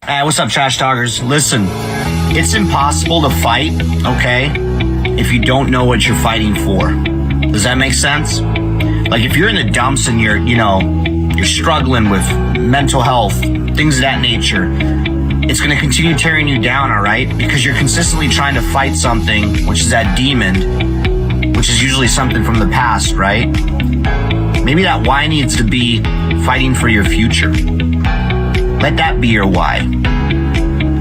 What's up, trash talkers? Listen, it's impossible to fight, okay, if you don't know what you're fighting for. Does that make sense? Like, if you're in the dumps and you're struggling with mental health, things of that nature, it's going to continue tearing you down, all right? Because you're consistently trying to fight something, which is that demon, which is usually something from the past, right? Maybe that why needs to be fighting for your future. Let that be your why.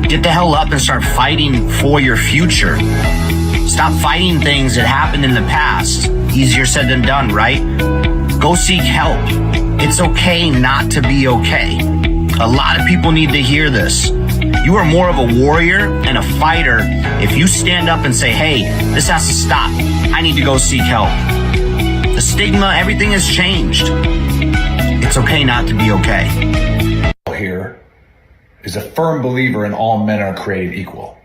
Get the hell up and start fighting for your future. Stop fighting things that happened in the past. Easier said than done, right? Go seek help. It's okay not to be okay. A lot of people need to hear this. You are more of a warrior and a fighter if you stand up and say, hey, this has to stop. I need to go seek help. The stigma, everything has changed. It's okay not to be okay. Here is a firm believer in all men are created equal,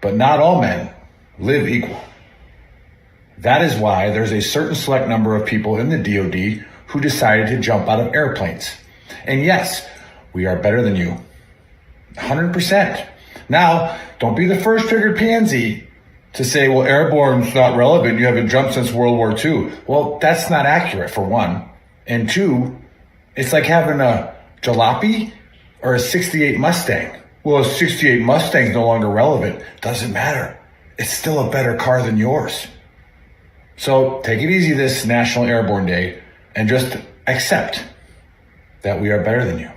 but not all men live equal. That is why there's a certain select number of people in the DoD who decided to jump out of airplanes. And yes, we are better than you. 100%. Now, don't be the first triggered pansy to say, well, airborne's not relevant. You haven't jumped since World War II. Well, that's not accurate, for one. And two, it's like having a jalopy or a 68 Mustang. Well, a 68 Mustang's no longer relevant. Doesn't matter. It's still a better car than yours. So take it easy this National Airborne Day and just accept that we are better than you.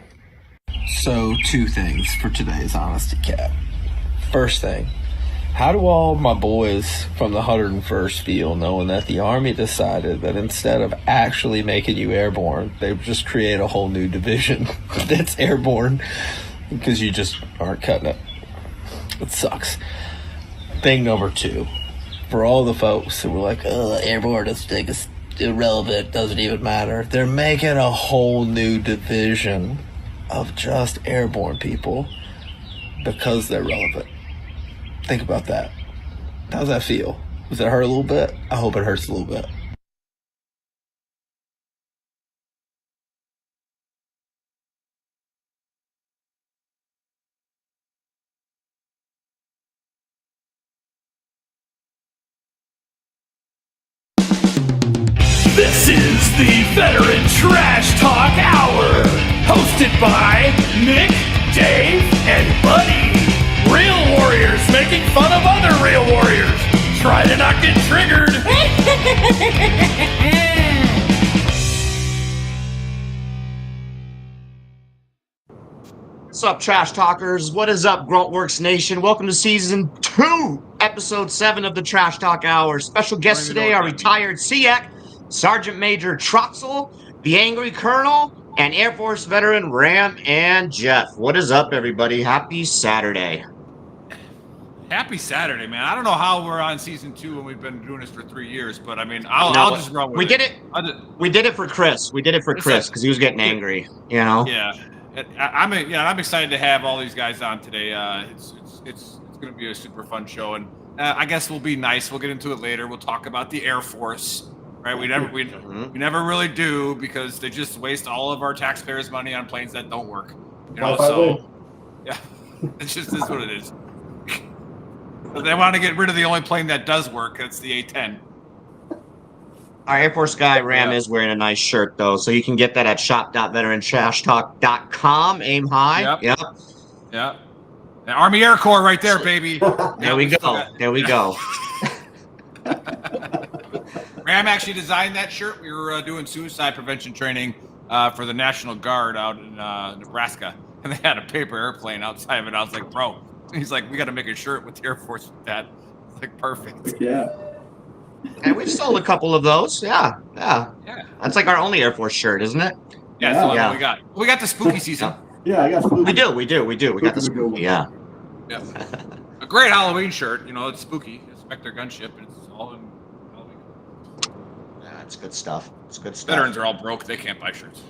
So, two things for today's Honesty Cat. First thing, how do all my boys from the 101st feel knowing that the Army decided that instead of actually making you airborne, they would just create a whole new division that's airborne because you just aren't cutting it? It sucks. Thing number two, for all the folks who were like, oh, airborne is irrelevant, doesn't even matter. They're making a whole new division of just airborne people because they're relevant. Think about that. How's that feel? Does it hurt a little bit? I hope it hurts a little bit. This is the Veteran Trash Talk Hour, hosted by Nick, Dave, and Buddy. Real warriors making fun of other real warriors. Try to not get triggered. What's up, trash talkers? What is up, Gruntworks Nation? Welcome to season 2, episode 7 of the Trash Talk Hour. Special guests today are retired SEAC, Sergeant Major Troxel, the Angry Colonel, and Air Force veteran Ram and Jeff. What is up, everybody? Happy Saturday. Happy Saturday, man. I don't know how we're on season 2 when we've been doing this for 3 years, but I mean, I'll just run with it. We did it for Chris. We did it for Chris because he was getting angry, you know? Yeah. I'm excited to have all these guys on today. It's going to be a super fun show, and I guess we'll be nice. We'll get into it later. We'll talk about the Air Force, right? We never really do because they just waste all of our taxpayers' money on planes that don't work. You know, so yeah, it just is what it is. They want to get rid of the only plane that does work. That's the A-10. Our Air Force guy, Ram, is wearing a nice shirt, though, so you can get that at shop.veterantrashtalk.com. Aim high. Yep. The Army Air Corps right there, baby. There we go. There we go. Ram actually designed that shirt. We were doing suicide prevention training for the National Guard out in Nebraska, and they had a paper airplane outside of it. I was like, bro. He's like, we got to make a shirt with the Air Force with that. It's like, perfect. Yeah. And we've sold a couple of those. Yeah. That's like our only Air Force shirt, isn't it? Yeah, that's the one we got. We got the spooky season. Yeah, I got spooky. We do. We got the spooky, yeah. A great Halloween shirt. You know, it's spooky. It's Spectre Gunship, and it's all in Halloween. Yeah, it's good stuff. Veterans are all broke. They can't buy shirts.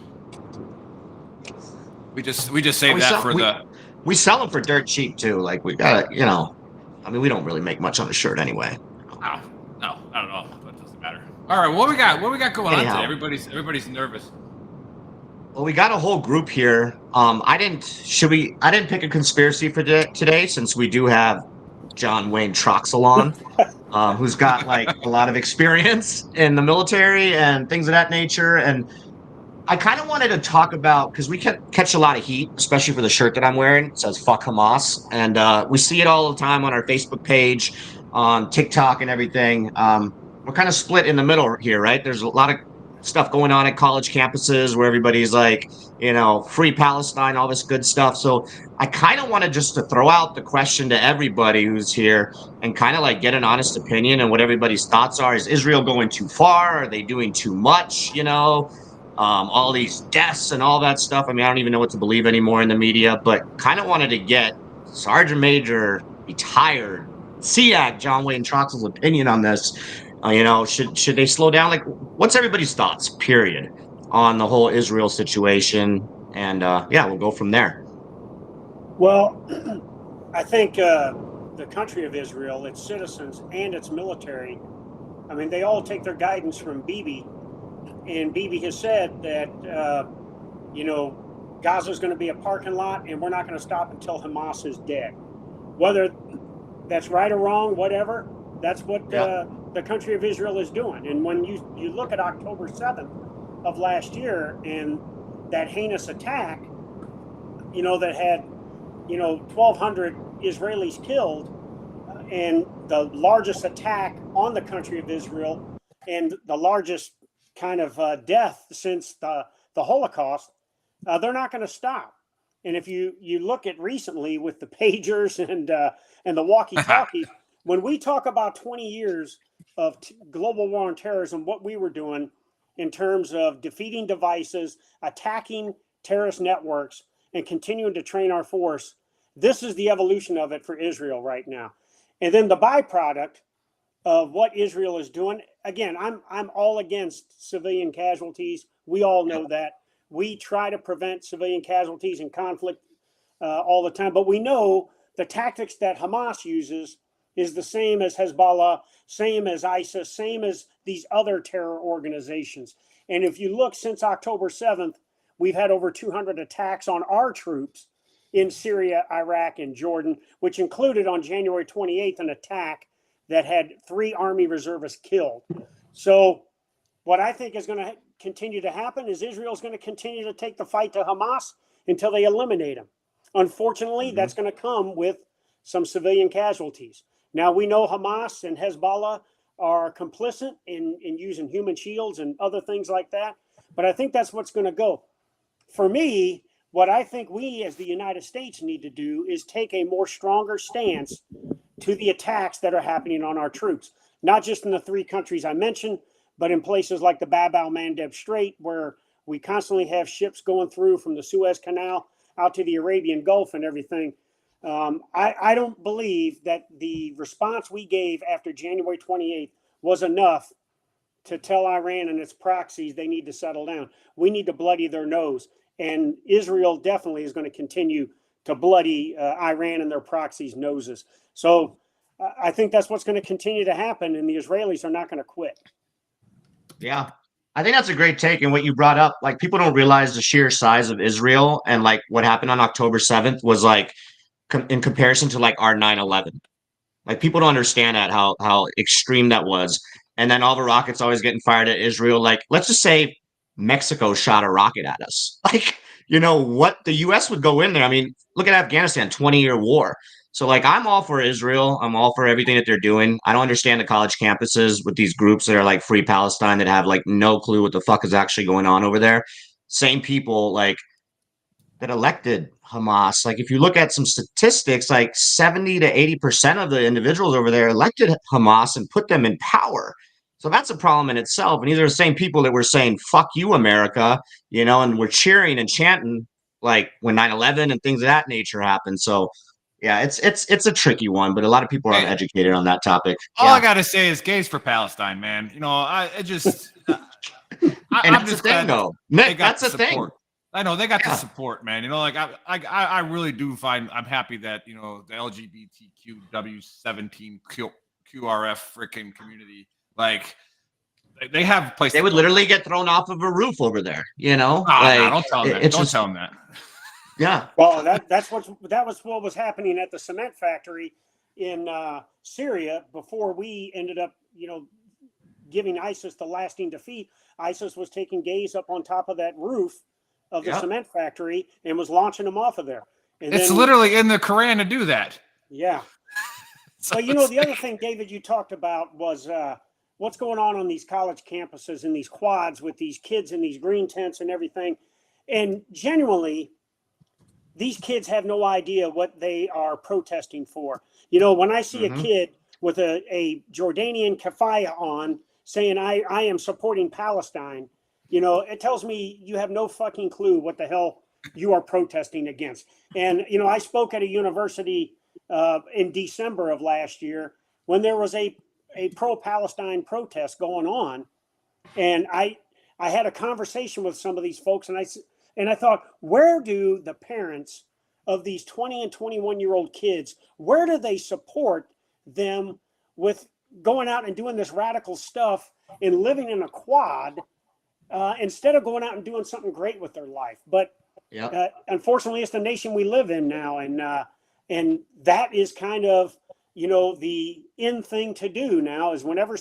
We just save that for the... We sell them for dirt cheap, too. Like, we got to, I mean, we don't really make much on a shirt anyway. No, I don't know, but it doesn't matter. All right, what we got going on today? Everybody's nervous. Well, we got a whole group here. I didn't pick a conspiracy for today since we do have John Wayne Troxel on, who's got like a lot of experience in the military and things of that nature. And I kind of wanted to talk about because we catch a lot of heat, especially for the shirt that I'm wearing. It says "fuck Hamas," and we see it all the time on our Facebook page, on TikTok, and everything. We're kind of split in the middle here, right? There's a lot of stuff going on at college campuses where everybody's like, free Palestine, all this good stuff. So I kind of wanted just to throw out the question to everybody who's here and kind of like get an honest opinion and what everybody's thoughts are. Is Israel going too far? Are they doing too much? All these deaths and all that stuff. I mean, I don't even know what to believe anymore in the media, but kind of wanted to get Sergeant Major, retired SEAC, John Wayne Troxel's opinion on this. Should they slow down? Like, what's everybody's thoughts, period, on the whole Israel situation? And yeah, we'll go from there. Well, I think the country of Israel, its citizens, and its military, I mean, they all take their guidance from Bibi. And Bibi has said that, Gaza is going to be a parking lot and we're not going to stop until Hamas is dead. Whether that's right or wrong, whatever, that's what the country of Israel is doing. And when you look at October 7th of last year and that heinous attack, that had, 1,200 Israelis killed, and the largest attack on the country of Israel and the largest kind of death since the Holocaust, they're not going to stop. And if you look at recently with the pagers and the walkie-talkies, when we talk about 20 years of global war on terrorism, what we were doing in terms of defeating devices, attacking terrorist networks, and continuing to train our force, this is the evolution of it for Israel right now. And then the byproduct of what Israel is doing, again, I'm all against civilian casualties. We all know that. We try to prevent civilian casualties in conflict all the time, but we know the tactics that Hamas uses is the same as Hezbollah, same as ISIS, same as these other terror organizations. And if you look since October 7th, we've had over 200 attacks on our troops in Syria, Iraq, and Jordan, which included on January 28th an attack that had 3 Army reservists killed. So what I think is going to continue to happen is Israel is going to continue to take the fight to Hamas until they eliminate them. Unfortunately, that's going to come with some civilian casualties. Now, we know Hamas and Hezbollah are complicit in using human shields and other things like that, but I think that's what's going to go. For me, what I think we as the United States need to do is take a more stronger stance to the attacks that are happening on our troops, not just in the 3 countries I mentioned, but in places like the Bab al-Mandeb Strait, where we constantly have ships going through from the Suez Canal out to the Arabian Gulf and everything. I don't believe that the response we gave after January 28th was enough to tell Iran and its proxies they need to settle down. We need to bloody their nose. And Israel definitely is going to continue to bloody Iran and their proxies' noses. So I think that's what's going to continue to happen, and the Israelis are not going to quit. Yeah. I think that's a great take. And what you brought up, like, people don't realize the sheer size of Israel, and like what happened on October 7th was like in comparison to like our 9/11. Like, people don't understand that how extreme that was. And then all the rockets always getting fired at Israel. Like, let's just say Mexico shot a rocket at us. Like, what the US would go in there. I mean, look at Afghanistan, 20-year war. So like, I'm all for Israel. I'm all for everything that they're doing. I don't understand the college campuses with these groups that are like Free Palestine that have like no clue what the fuck is actually going on over there. Same people like that elected Hamas. Like, if you look at some statistics, like 70 to 80% of the individuals over there elected Hamas and put them in power. So that's a problem in itself. And these are the same people that were saying, fuck you, America, and we're cheering and chanting like when 9/11 and things of that nature happened. So yeah, it's a tricky one, but a lot of people aren't educated on that topic. All I gotta say is gays for Palestine, man. I'm that's just the thing, glad though. Nick, they got that's the thing. I know they got the support, man. I really do find I'm happy that the LGBTQW17 QRF freaking community, like, They have a place. They would literally get thrown off of a roof over there, you know? No, don't tell them that. it's Don't just- tell them that. Yeah. Well, that was what was happening at the cement factory in Syria before we ended up, giving ISIS the lasting defeat. ISIS was taking gays up on top of that roof of the cement factory and was launching them off of there. And It's then, literally in the Quran to do that. yeah. So But the other thing, David, you talked about was what's going on these college campuses and these quads with these kids in these green tents and everything. And genuinely, these kids have no idea what they are protesting for. When I see a kid with a Jordanian keffiyeh on saying, I am supporting Palestine, it tells me you have no fucking clue what the hell you are protesting against. And, I spoke at a university in December of last year when there was a pro-Palestine protest going on. And I had a conversation with some of these folks, and I thought, where do the parents of these 20 and 21-year-old kids, where do they support them with going out and doing this radical stuff and living in a quad instead of going out and doing something great with their life? But unfortunately, it's the nation we live in now, and that is kind of the in thing to do now is whenever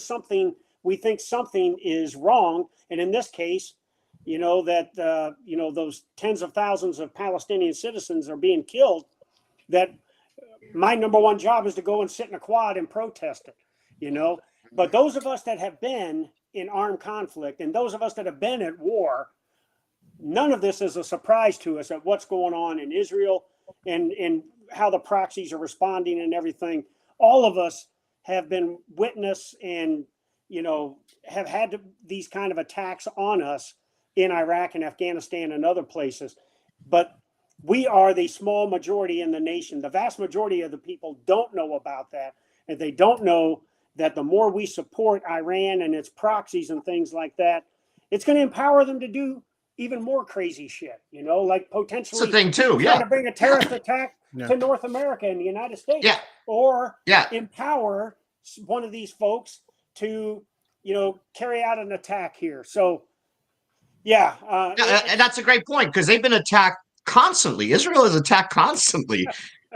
we think something is wrong, and in this case, that those tens of thousands of Palestinian citizens are being killed, that my number one job is to go and sit in a quad and protest it, But those of us that have been in armed conflict and those of us that have been at war, none of this is a surprise to us at what's going on in Israel and how the proxies are responding and everything. All of us have been witness and, have had these kind of attacks on us in Iraq and Afghanistan and other places. But we are the small majority in the nation. The vast majority of the people don't know about that. And they don't know that the more we support Iran and its proxies and things like that, it's going to empower them to do even more crazy shit, like potentially It's a thing too. try to bring a terrorist attack to North America and the United States. Yeah. Or empower one of these folks to, carry out an attack here. So, and that's a great point because they've been attacked constantly. Israel is attacked constantly.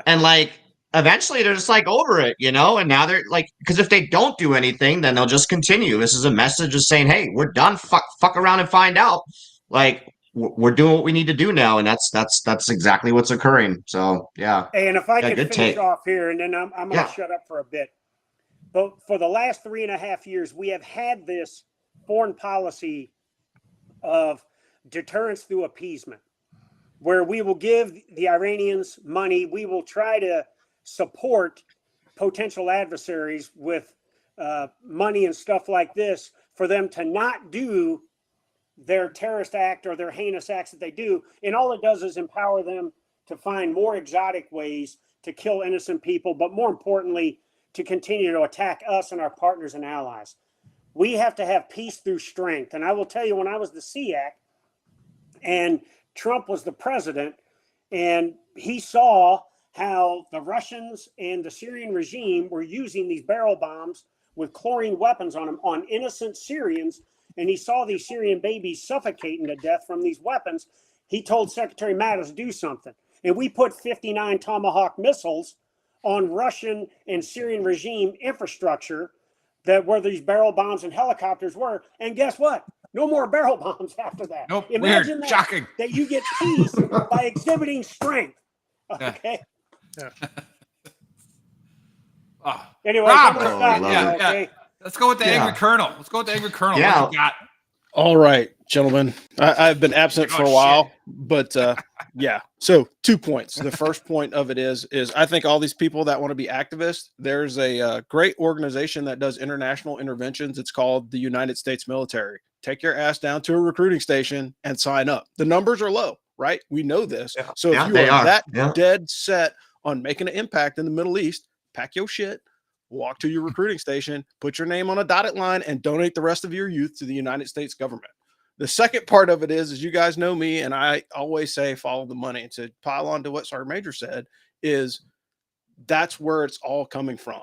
And eventually they're just over it, and now they're because if they don't do anything, then they'll just continue. This is a message of saying, hey, we're done. Fuck around and find out. We're doing what we need to do now. And that's exactly what's occurring. So, yeah. And if I could good finish take. off here, and then I'm going to shut up for a bit. But for the last 3.5 years, we have had this foreign policy of deterrence through appeasement, where we will give the Iranians money. We will try to support potential adversaries with money and stuff like this for them to not do their terrorist act or their heinous acts that they do. And all it does is empower them to find more exotic ways to kill innocent people, but more importantly, to continue to attack us and our partners and allies. We have to have peace through strength. And I will tell you, when I was the SEAC and Trump was the president, and he saw how the Russians and the Syrian regime were using these barrel bombs with chlorine weapons on them on innocent Syrians, and he saw these Syrian babies suffocating to death from these weapons, he told Secretary Mattis to do something. And we put 59 Tomahawk missiles on Russian and Syrian regime infrastructure that where these barrel bombs and helicopters were. And guess what? No more barrel bombs after that. Nope. Imagine Weird. that, Shocking. that you get peace by exhibiting strength. Okay. Anyway, Rob. I'm gonna stop now, okay? Let's go with the angry colonel. Yeah. What you got? All right, gentlemen. I've been absent for a while, but So 2 points. The first point of it is I think all these people that want to be activists, there's a great organization that does international interventions. It's called the United States Military. Take your ass down to a recruiting station and sign up. The numbers are low, right? We know this. So if you are that dead set on making an impact in the Middle East, pack your shit, walk to your recruiting station, put your name on a dotted line, and donate the rest of your youth to the United States government. The second part of it is you guys know me, and I always say follow the money. And to pile on to what Sergeant Major said, is that's where it's all coming from.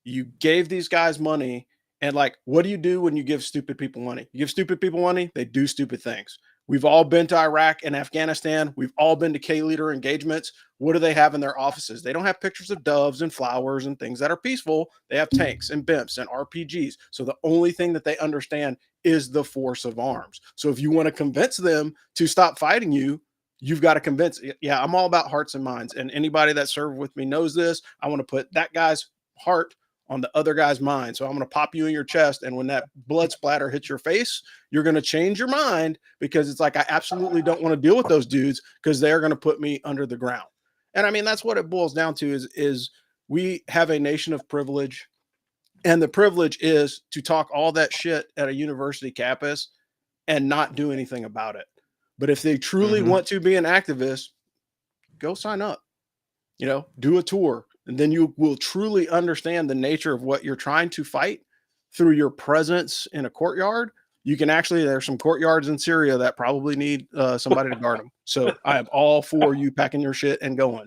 You gave these guys money, And like, what do you do when you give stupid people money? You give stupid people money, they do stupid things. We've all been to Iraq and Afghanistan. We've all been to K-leader engagements. What do they have in their offices? They don't have pictures of doves and flowers and things that are peaceful. They have tanks and BIMPs and RPGs. So the only thing that they understand is the force of arms. So if you want to convince them to stop fighting you, you've got to convince. Yeah, I'm all about hearts and minds. And anybody that served with me knows this. I want to put that guy's heart on the other guy's mind. So I'm going to pop you in your chest. And when that blood splatter hits your face, you're going to change your mind, because it's like, I absolutely don't want to deal with those dudes because they're going to put me under the ground. And I mean, that's what it boils down to is we have a nation of privilege, and the privilege is to talk all that shit at a university campus and not do anything about it. But if they truly want to be an activist, go sign up, do a tour. And then you will truly understand the nature of what you're trying to fight through your presence in a courtyard. You can actually, there's some courtyards in Syria that probably need somebody to guard them. So I am all for you packing your shit and going.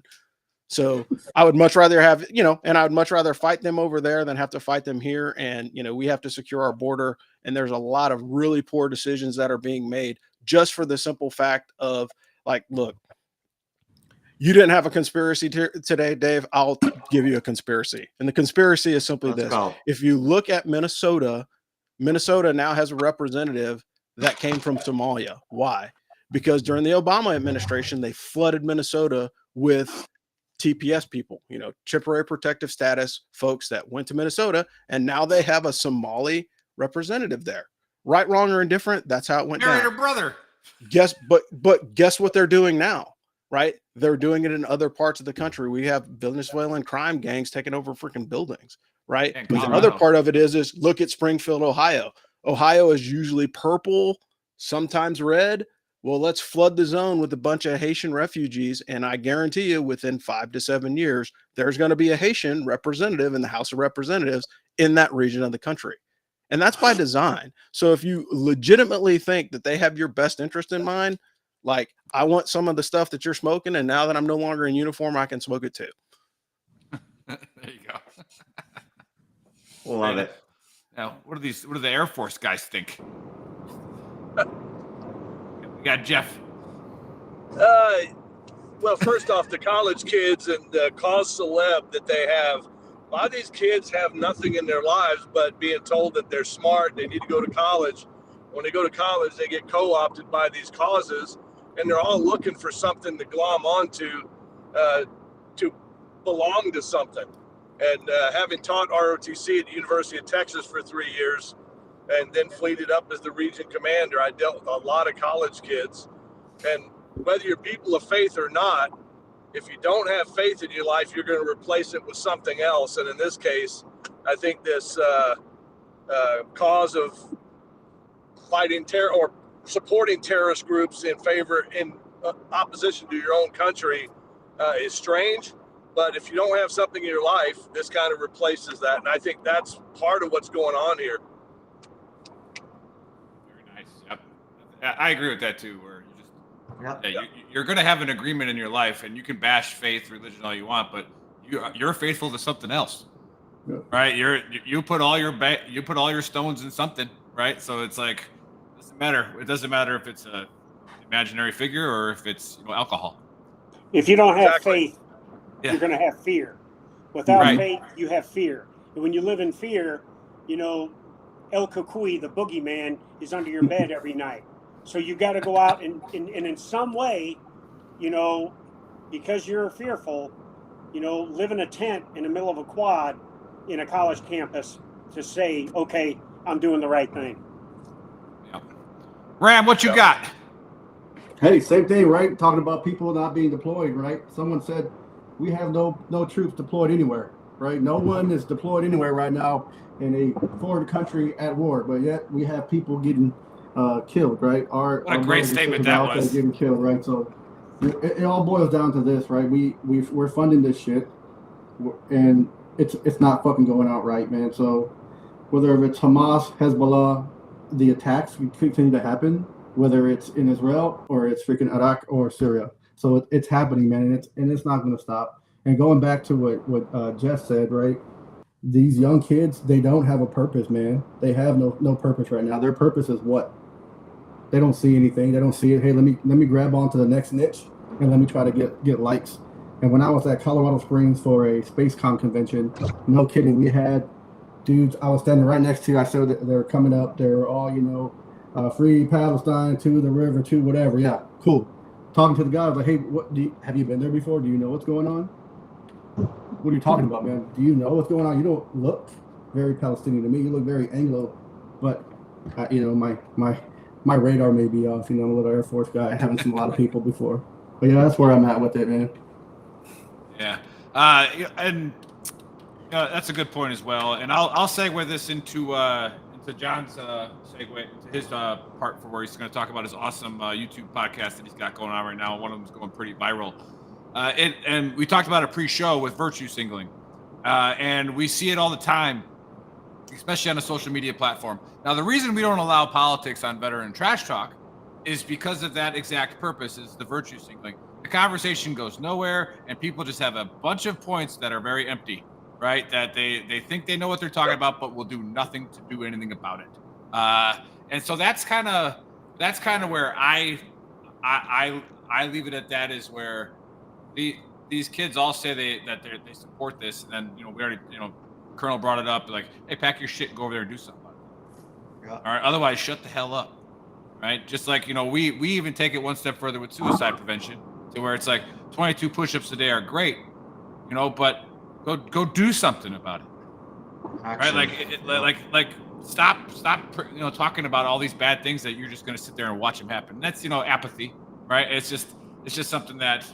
So I would much rather have, and I would much rather fight them over there than have to fight them here. And, we have to secure our border. And there's a lot of really poor decisions that are being made just for the simple fact of like, look, you didn't have a conspiracy today, Dave. I'll give you a conspiracy. And the conspiracy is simply this. If you look at Minnesota now has a representative that came from Somalia. Why? Because during the Obama administration, they flooded Minnesota with TPS people, temporary protective status folks that went to Minnesota. And now they have a Somali representative there. Right, wrong, or indifferent. That's how it went down. Your brother. But guess what they're doing now? Right? They're doing it in other parts of the country. We have Venezuelan crime gangs taking over freaking buildings, right? But the other part of it is look at Springfield, Ohio. Ohio is usually purple, sometimes red. Well, let's flood the zone with a bunch of Haitian refugees. And I guarantee you within 5 to 7 years, there's going to be a Haitian representative in the House of Representatives in that region of the country. And that's by design. So if you legitimately think that they have your best interest in mind, like, I want some of the stuff that you're smoking, and now that I'm no longer in uniform, I can smoke it too. There you go. Love it. Now, what do the Air Force guys think? We got Jeff. Well, first off, the college kids and the cause celeb that they have, a lot of these kids have nothing in their lives but being told that they're smart, they need to go to college. When they go to college, they get co-opted by these causes, and they're all looking for something to glom onto to belong to something. And having taught ROTC at the University of Texas for 3 years and then fleeted up as the region commander, I dealt with a lot of college kids. And whether you're people of faith or not, if you don't have faith in your life, you're going to replace it with something else. And in this case, I think this cause of fighting terror or supporting terrorist groups in opposition to your own country is strange. But if you don't have something in your life, this kind of replaces that. And I think that's part of what's going on here. Very nice. Yep. I agree with that too, where you're going to have an agreement in your life, and you can bash faith, religion all you want, but you're faithful to something else. Yeah. Right? You put all your stones in something, right? So it's like, it doesn't matter if it's a imaginary figure or if it's alcohol. If you don't have faith, you're going to have fear. Without faith, you have fear. And when you live in fear, El Kukui, the boogeyman, is under your bed every night. So you got to go out and in some way, because you're fearful, live in a tent in the middle of a quad in a college campus to say, okay, I'm doing the right thing. Ram, what you got? Hey, same thing, right? Talking about people not being deployed, right? Someone said we have no troops deployed anywhere, right? No one is deployed anywhere right now in a foreign country at war, but yet we have people getting killed, right? What a great statement that was. Getting killed, right? So it all boils down to this, right? We're funding this shit, and it's not fucking going out right, man. So whether it's Hamas, Hezbollah, the attacks continue to happen, whether it's in Israel or it's freaking Iraq or Syria. So it's happening, man, and it's not going to stop. And going back to what Jeff said, right? these young kids, they don't have a purpose, man. They have no purpose right now. Their purpose is what? They don't see anything. They don't see it. Hey, let me grab onto the next niche and let me try to get likes. And when I was at Colorado Springs for a SpaceCom convention, no kidding, we had dudes I was standing right next to. I said that they're coming up. They're all, free Palestine, to the river, to whatever. Yeah, cool. Talking to the guy, I was like, hey, have you been there before? Do you know what's going on? What are you talking about, man? Do you know what's going on? You don't look very Palestinian to me. You look very Anglo, but my radar may be off. I'm a little Air Force guy. I haven't seen a lot of people before, but yeah, that's where I'm at with it, man. Yeah, and that's a good point as well. And I'll segue this into John's segue into his part for where he's going to talk about his awesome YouTube podcast that he's got going on right now. One of them is going pretty viral. And we talked about a pre-show with virtue signaling, and we see it all the time, especially on a social media platform. Now, the reason we don't allow politics on Veteran Trash Talk is because of that exact purpose, is the virtue signaling. The conversation goes nowhere, and people just have a bunch of points that are very empty, right? That they think they know what they're talking about, but will do nothing to do anything about it. And so that's kind of where I leave it at. That is where these kids all say they support this, and then we already Colonel brought it up, like, hey, pack your shit and go over there and do something about it. Yeah. All right, otherwise shut the hell up, right? Just like we even take it one step further with suicide prevention, to where it's like 22 push-ups a day are great, but go do something about it. Actually, right? Like stop talking about all these bad things that you're just going to sit there and watch them happen. That's apathy, right? It's just something that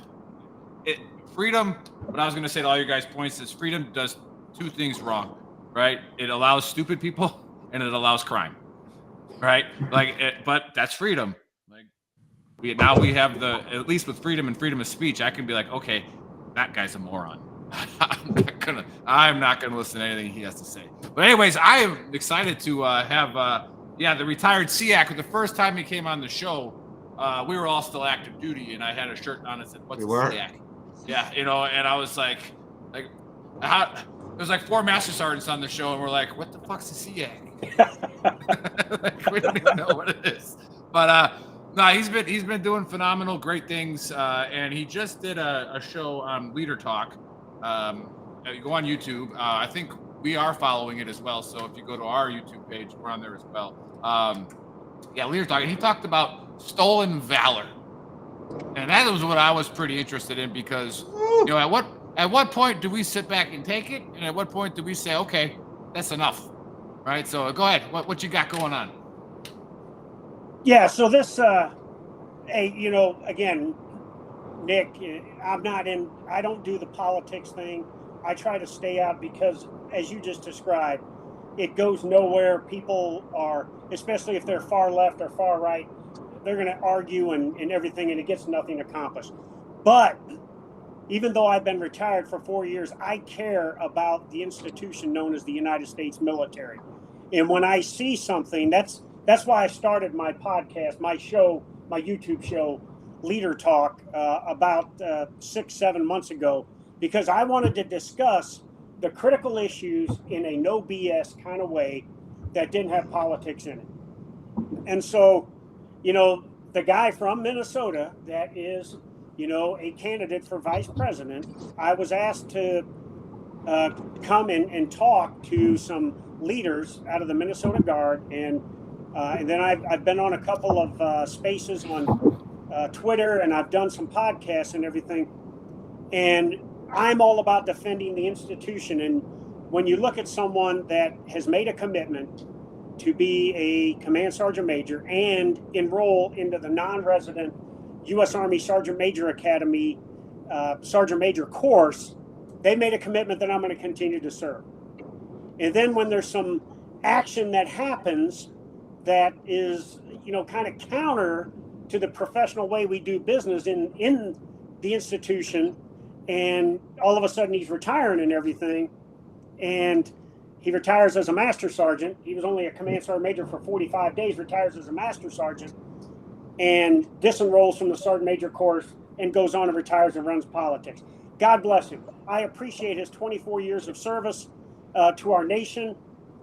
freedom. What I was going to say to all your guys' points is freedom does two things wrong, right? It allows stupid people and it allows crime, right? But that's freedom. We have at least with freedom and freedom of speech, I can be like, okay, that guy's a moron. I'm not gonna listen to anything he has to say. But anyways, I am excited to have the retired SEAC. The first time he came on the show, we were all still active duty, and I had a shirt on that said, "What's a SEAC?" Yeah, and I was like how. There's like 4 master sergeants on the show, and we're like, "What the fuck's a SEAC?" We don't even know what it is. But no, he's been doing phenomenal, great things, and he just did a show on Leader Talk. You go on YouTube. I think we are following it as well. So if you go to our YouTube page, we're on there as well. Leader Talk, and he talked about stolen valor, and that was what I was pretty interested in, because at what point do we sit back and take it? And at what point do we say, okay, that's enough? Right? So go ahead. What you got going on? Yeah, so this, again, Nick, I don't do the politics thing. I try to stay out because, as you just described, it goes nowhere. People are, especially if they're far left or far right, they're going to argue and everything, and it gets nothing accomplished. But even though I've been retired for 4 years, I care about the institution known as the United States military. And when I see something, that's why I started my podcast, my YouTube show, Leader Talk, about 6-7 months ago, because I wanted to discuss the critical issues in a no BS kind of way that didn't have politics in it. And so, the guy from Minnesota that is, a candidate for vice president, I was asked to come and talk to some leaders out of the Minnesota Guard, and then I've been on a couple of spaces on Twitter, and I've done some podcasts and everything, and I'm all about defending the institution. And when you look at someone that has made a commitment to be a command sergeant major and enroll into the non-resident U.S. Army Sergeant Major Academy Sergeant Major course, they made a commitment that I'm going to continue to serve. And then when there's some action that happens that is, kind of counter to the professional way we do business in the institution, and all of a sudden he's retiring and everything, and he retires as a master sergeant. He was only a command sergeant major for 45 days, retires as a master sergeant, and disenrolls from the sergeant major course and goes on and retires and runs politics. God bless him. I appreciate his 24 years of service. to our nation,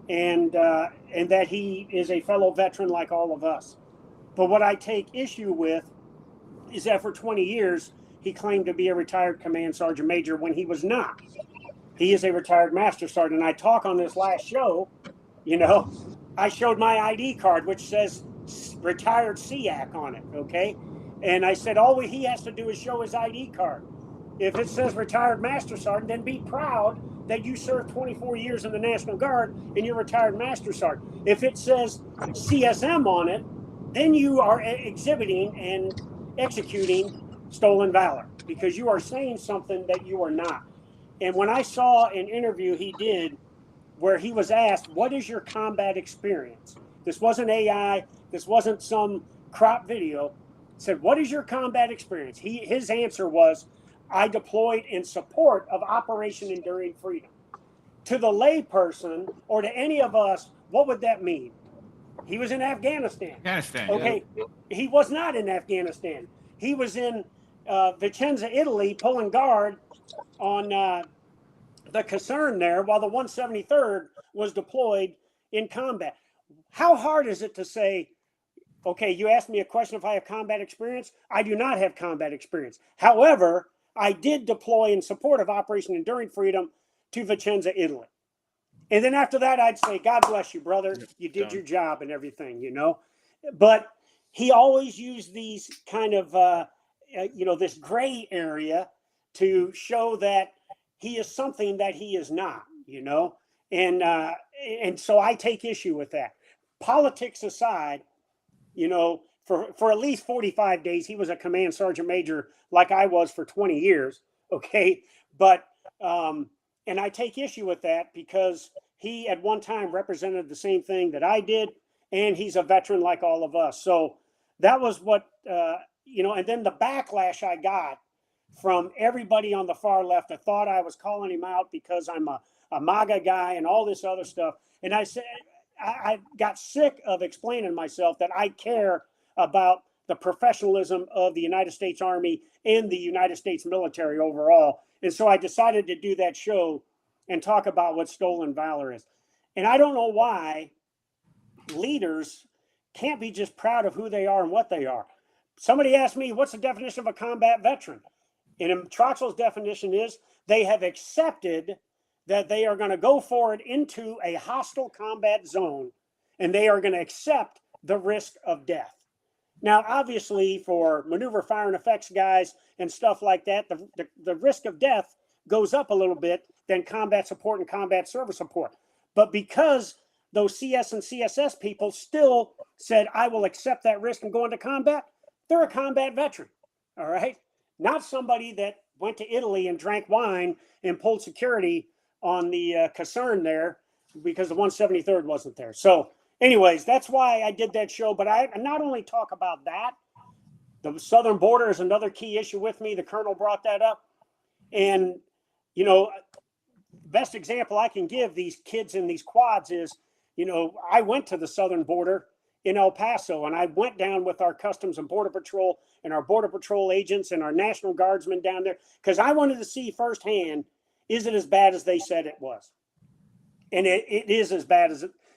and that he is a fellow veteran like all of us. But what I take issue with is that for 20 years, he claimed to be a retired command sergeant major when he was not. He is a retired master sergeant. And I talk on this last show, I showed my ID card, which says retired SEAC on it, okay? And I said, all he has to do is show his ID card. If it says retired master sergeant, then be proud that you served 24 years in the National Guard and you're retired master sergeant. If it says CSM on it, then you are exhibiting and executing stolen valor, because you are saying something that you are not. And when I saw an interview he did where he was asked, what is your combat experience? This wasn't AI. This wasn't some crop video. Said, what is your combat experience? His answer was, I deployed in support of Operation Enduring Freedom. To the layperson or to any of us, what would that mean? He was in Afghanistan. Okay, yeah. He was not in Afghanistan. He was in Vicenza, Italy, pulling guard on the Caserne there while the 173rd was deployed in combat. How hard is it to say, okay, you asked me a question if I have combat experience? I do not have combat experience. However, I did deploy in support of Operation Enduring Freedom to Vicenza, Italy. And then after that, I'd say, God bless you, brother. You did your job and everything, But he always used these kind of, this gray area to show that he is something that he is not, And so I take issue with that. Politics aside, for at least 45 days, he was a command sergeant major like I was for 20 years. Okay. But, and I take issue with that because he at one time represented the same thing that I did, and he's a veteran like all of us. So that was what, and then the backlash I got from everybody on the far left that thought I was calling him out because I'm a MAGA guy and all this other stuff. And I said, I got sick of explaining myself that I care about the professionalism of the United States Army and the United States military overall. And so I decided to do that show and talk about what stolen valor is. And I don't know why leaders can't be just proud of who they are and what they are. Somebody asked me, what's the definition of a combat veteran? And Troxel's definition is they have accepted that they are going to go forward into a hostile combat zone and they are going to accept the risk of death. Now, obviously, for maneuver, fire, and effects guys and stuff like that, the risk of death goes up a little bit than combat support and combat service support. But because those CS and CSS people still said, I will accept that risk and go into combat, they're a combat veteran, all right? Not somebody that went to Italy and drank wine and pulled security on the Caserne there because the 173rd wasn't there. So anyways, that's why I did that show. But I not only talk about that, the southern border is another key issue with me. The colonel brought that up. And, best example I can give these kids in these quads is, I went to the southern border in El Paso, and I went down with our Customs and Border Patrol and our Border Patrol agents and our National Guardsmen down there because I wanted to see firsthand, is it as bad as they said it was? And it is as bad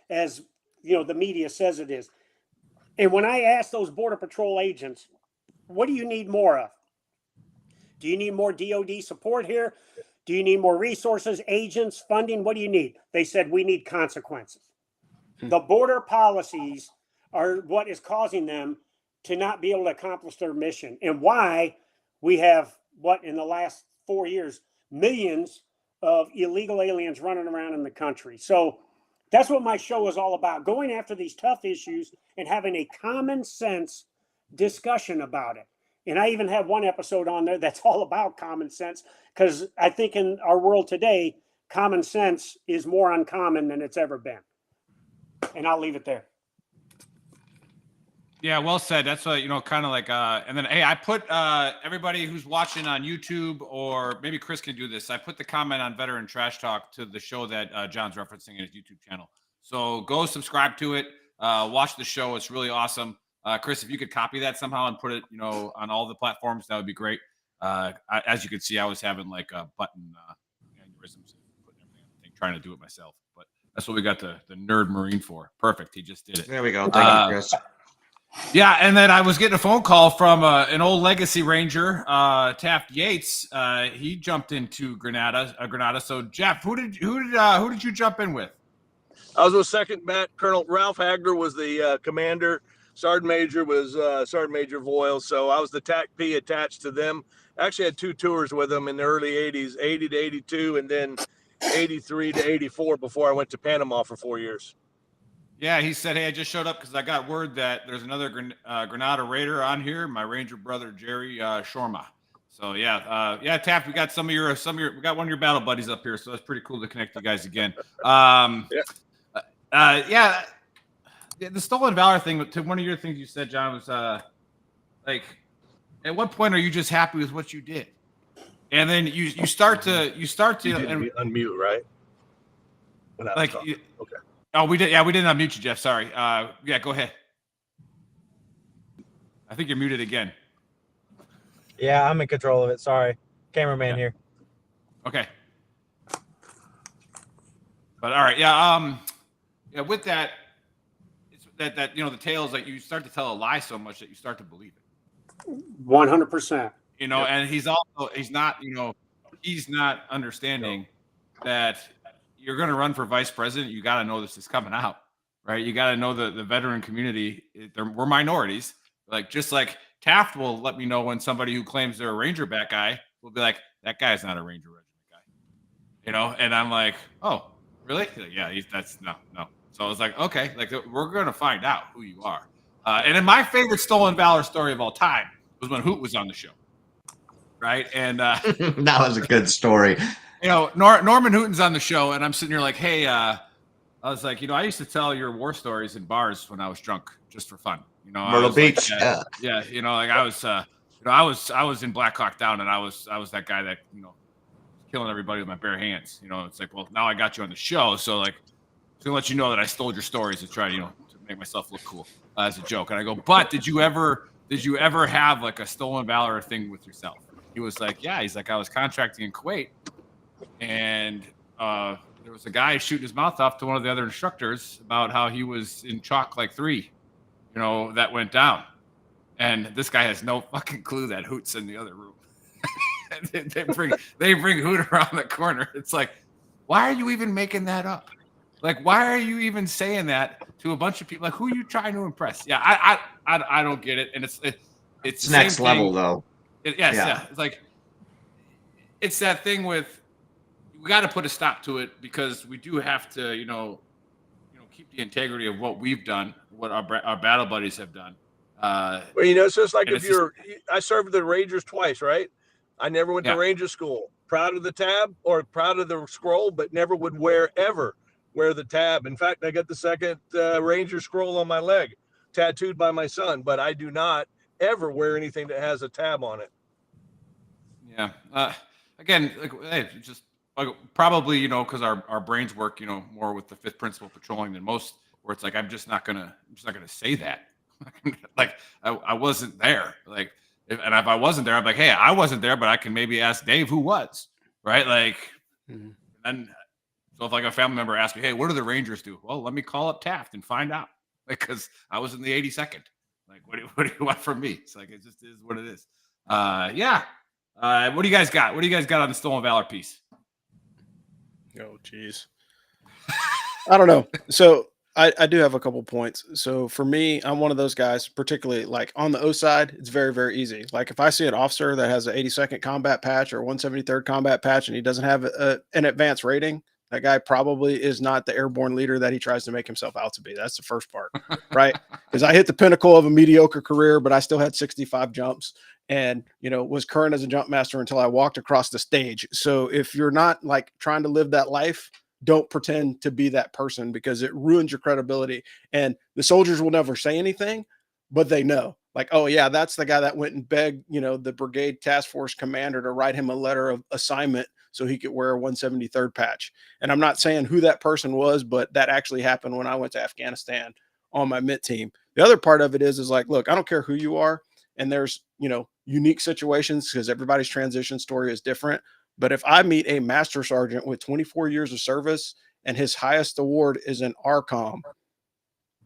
as the media says it is. And when I asked those Border Patrol agents, what do you need more of? Do you need more DOD support here? Do you need more resources, agents, funding? What do you need? They said, we need consequences. The border policies are what is causing them to not be able to accomplish their mission, and why we have, in the last 4 years, millions of illegal aliens running around in the country. So that's what my show is all about, going after these tough issues and having a common sense discussion about it. And I even have one episode on there that's all about common sense, because I think in our world today, common sense is more uncommon than it's ever been. And I'll leave it there. Yeah, well said. That's kind of like, and then, hey, I put everybody who's watching on YouTube, or maybe Chris can do this. I put the comment on Veteran Trash Talk to the show that John's referencing in his YouTube channel. So go subscribe to it. Watch the show. It's really awesome. Chris, if you could copy that somehow and put it, on all the platforms, that would be great. As you can see, I was having like a button aneurysms, putting everything on the thing, trying to do it myself. But that's what we got the nerd Marine for. Perfect. He just did it. There we go. Thank you, Chris. Yeah, and then I was getting a phone call from an old Legacy Ranger, Taft Yates. He jumped into Granada. So Jeff, who did you jump in with? I was with Second Bat. Colonel Ralph Hagler was the commander. Sergeant Major was Sergeant Major Voyle. So I was the TAC P attached to them. I actually had 2 tours with them in the early 80s, 80 to 82, and then 83 to 84 before I went to Panama for 4 years. Yeah, he said, hey, I just showed up because I got word that there's another Granada Raider on here, my Ranger brother, Jerry Shorma. So, yeah, Taft, we got we got one of your battle buddies up here, so that's pretty cool to connect you guys again. The Stolen Valor thing, to one of your things you said, John, was like, at what point are you just happy with what you did? And then you start to unmute, right? Like, okay. Oh, we didn't unmute you, Jeff. Sorry. Yeah, go ahead. I think you're muted again. Yeah, I'm in control of it. Sorry. Cameraman here. Okay. But all right, yeah, with that, it's that the tale is like you start to tell a lie so much that you start to believe it. 100%. And he's not understanding that you're going to run for vice president. You got to know this is coming out, right? You got to know the veteran community. We're minorities. Like, just like Taft will let me know when somebody who claims they're a Rangerback guy will be like, that guy's not a Ranger Regiment guy, and I'm like, oh, really? Like, yeah, that's no. So I was like, okay, like we're going to find out who you are. And then my favorite Stolen Valor story of all time was when Hoot was on the show, right? And that was a good story. Norman Hooten's on the show, and I'm sitting here like, hey, I was like, I used to tell your war stories in bars when I was drunk, just for fun. Myrtle Beach. Like, like I was in Black Hawk Down, and I was that guy that killing everybody with my bare hands. It's like, well, now I got you on the show, so like, it's gonna let you know that I stole your stories to try to make myself look cool as a joke. And I go, but did you ever have like a Stolen Valor thing with yourself? He was like, yeah. He's like, I was contracting in Kuwait, and there was a guy shooting his mouth off to one of the other instructors about how he was in Chalk like 3, that went down. And this guy has no fucking clue that Hoot's in the other room. they bring Hoot around the corner. It's like, why are you even making that up? Like, why are you even saying that to a bunch of people? Like, who are you trying to impress? Yeah, I don't get it. And it's next level though. Yeah. It's like, it's that thing with, we got to put a stop to it, because we do have to, keep the integrity of what we've done, what our battle buddies have done. Well, it's just like I served the Rangers twice, right? I never went to Ranger school. Proud of the tab or proud of the scroll, but never would wear the tab. In fact, I got the second Ranger scroll on my leg, tattooed by my son, but I do not ever wear anything that has a tab on it. Yeah. Again, like, hey, just probably, because our brains work, more with the fifth principle patrolling than most, where it's like, I'm just not gonna say that. Like, I wasn't there. Like, if I wasn't there, I'm like, hey, I wasn't there, but I can maybe ask Dave who was, right? Like, and so if like a family member asks me, hey, what do the Rangers do? Well, let me call up Taft and find out, because I was in the 82nd. Like, what do you want from me? It's like, it just is what it is. What do you guys got? What do you guys got on the Stolen Valor piece? Oh, geez. I don't know. So I do have a couple points. So for me, I'm one of those guys, particularly like on the O side, it's very, very easy. Like if I see an officer that has an 82nd combat patch or 173rd combat patch and he doesn't have an advanced rating, that guy probably is not the airborne leader that he tries to make himself out to be. That's the first part, right? Because I hit the pinnacle of a mediocre career, but I still had 65 jumps and, was current as a jump master until I walked across the stage. So if you're not like trying to live that life, don't pretend to be that person, because it ruins your credibility. And the soldiers will never say anything, but they know, like, oh yeah, that's the guy that went and begged, the brigade task force commander to write him a letter of assignment so he could wear a 173rd patch. And I'm not saying who that person was, but that actually happened when I went to Afghanistan on my MIT team. The other part of it is like, look, I don't care who you are. And there's, unique situations, because everybody's transition story is different. But if I meet a master sergeant with 24 years of service and his highest award is an RCOM,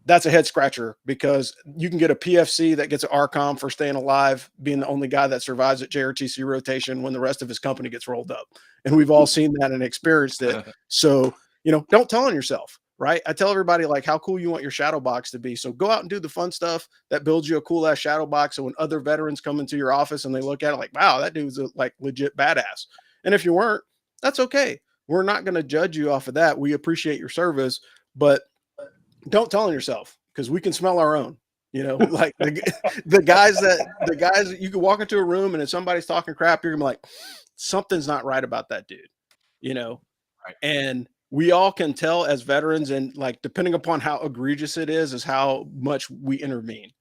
that's a head scratcher, because you can get a PFC that gets an RCOM for staying alive, being the only guy that survives at JRTC rotation when the rest of his company gets rolled up. And we've all seen that and experienced it. So, don't tell on yourself, right? I tell everybody like how cool you want your shadow box to be. So go out and do the fun stuff that builds you a cool ass shadow box. So when other veterans come into your office and they look at it like, wow, that dude's like legit badass. And if you weren't, that's okay. We're not going to judge you off of that. We appreciate your service, but don't tell on yourself, because we can smell our own, like the guys you can walk into a room and if somebody's talking crap, you're gonna be like, something's not right about that dude, Right. And we all can tell as veterans, and like, depending upon how egregious it is how much we intervene.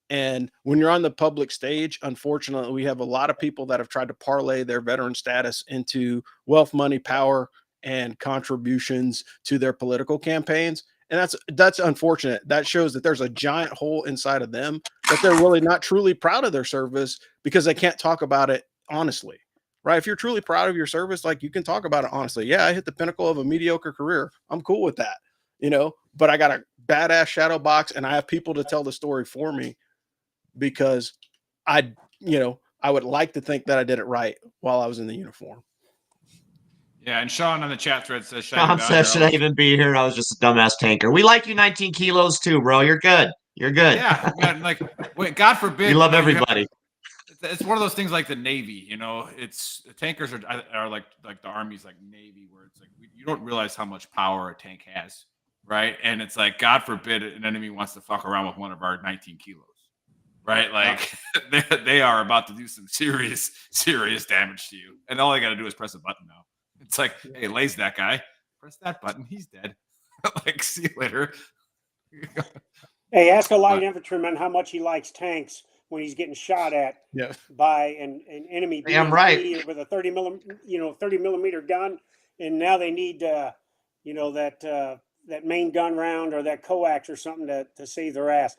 And when you're on the public stage, unfortunately, we have a lot of people that have tried to parlay their veteran status into wealth, money, power, and contributions to their political campaigns. And that's unfortunate. That shows that there's a giant hole inside of them, that they're really not truly proud of their service because they can't talk about it honestly, right? If you're truly proud of your service, like, you can talk about it honestly. Yeah, I hit the pinnacle of a mediocre career. I'm cool with that, but I got a badass shadow box and I have people to tell the story for me, because I would like to think that I did it right while I was in the uniform. Yeah, and Sean on the chat thread says, Sean says, should I even be here? I was just a dumbass tanker. We like you 19 kilos too, bro. You're good. You're good. Yeah, like, wait, God forbid. We love everybody. It's one of those things like the Navy, it's tankers are like the Army's like Navy, where it's like you don't realize how much power a tank has, right? And it's like, God forbid an enemy wants to fuck around with one of our 19 kilos, right? Like they are about to do some serious damage to you, and all they got to do is press a button now. It's like, hey, lays that guy, press that button, he's dead. Like, see you later. Hey, ask a light infantryman how much he likes tanks when he's getting shot at by an enemy Damn right. with a 30 millimeter gun, and now they need that main gun round or that coax or something to save their ass.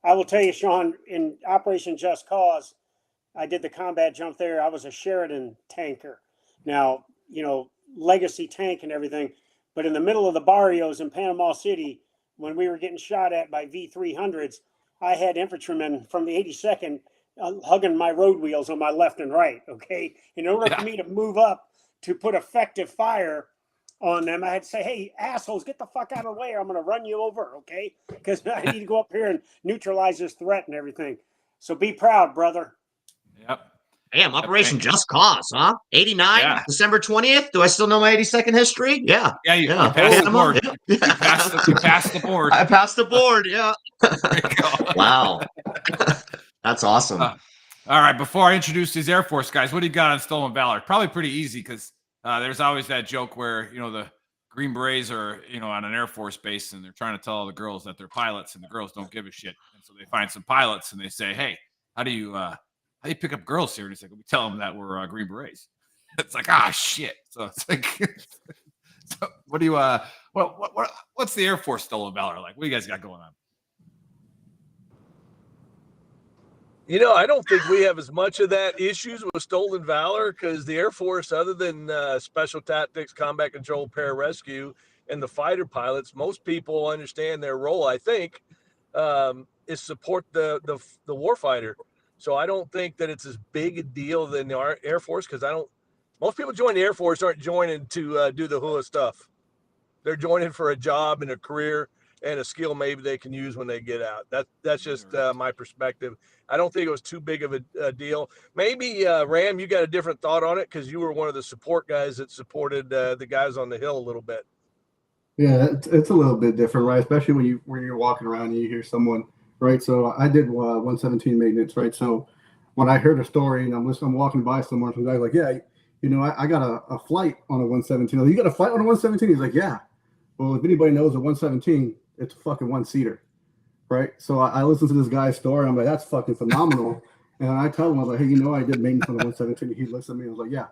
I will tell you, Sean, in Operation Just Cause, I did the combat jump there. I was a Sheridan tanker. Now, legacy tank and everything, but in the middle of the barrios in Panama City, when we were getting shot at by V300s, I had infantrymen from the 82nd hugging my road wheels on my left and right. Okay, in order for me to move up to put effective fire on them, I had to say, "Hey, assholes, get the fuck out of the way, or I'm going to run you over." Okay, because I need to go up here and neutralize this threat and everything. So be proud, brother. Yep. Damn, Operation Just Cause, huh? 89, December 20th. Do I still know my 82nd history? Yeah. Yeah, you passed the board. You passed the board. I passed the board, yeah. Wow. That's awesome. All right, before I introduce these Air Force guys, what do you got on Stolen Valor? Probably pretty easy, because there's always that joke where, the Green Berets are, on an Air Force base, and they're trying to tell all the girls that they're pilots, and the girls don't give a shit. And so they find some pilots, and they say, hey, how do you pick up girls here? And it's like, we tell them that we're Green Berets. It's like, shit. So it's like, so what do you, what's the Air Force Stolen Valor like? What do you guys got going on? I don't think we have as much of that issues with Stolen Valor, because the Air Force, other than special tactics, combat control, pararescue, and the fighter pilots, most people understand their role, I think, is support the warfighter. So I don't think that it's as big a deal than the Air Force, because most people join the Air Force aren't joining to do the hula stuff. They're joining for a job and a career and a skill maybe they can use when they get out. That's just my perspective. I don't think it was too big of a deal. Maybe, Ram, you got a different thought on it, because you were one of the support guys that supported the guys on the Hill a little bit. Yeah, it's a little bit different, right? Especially when you're walking around and you hear someone, right? So I did 117 maintenance, right? So when I heard a story and I'm walking by someone, some guy's like, yeah, I got a flight on a 117. Oh, you got a flight on a 117? He's like, yeah. Well, if anybody knows a 117, it's a fucking one-seater, right? So I listened to this guy's story. I'm like, that's fucking phenomenal. And I tell him, I was like, hey, I did maintenance on the 117. He looks at me. I was like, yeah.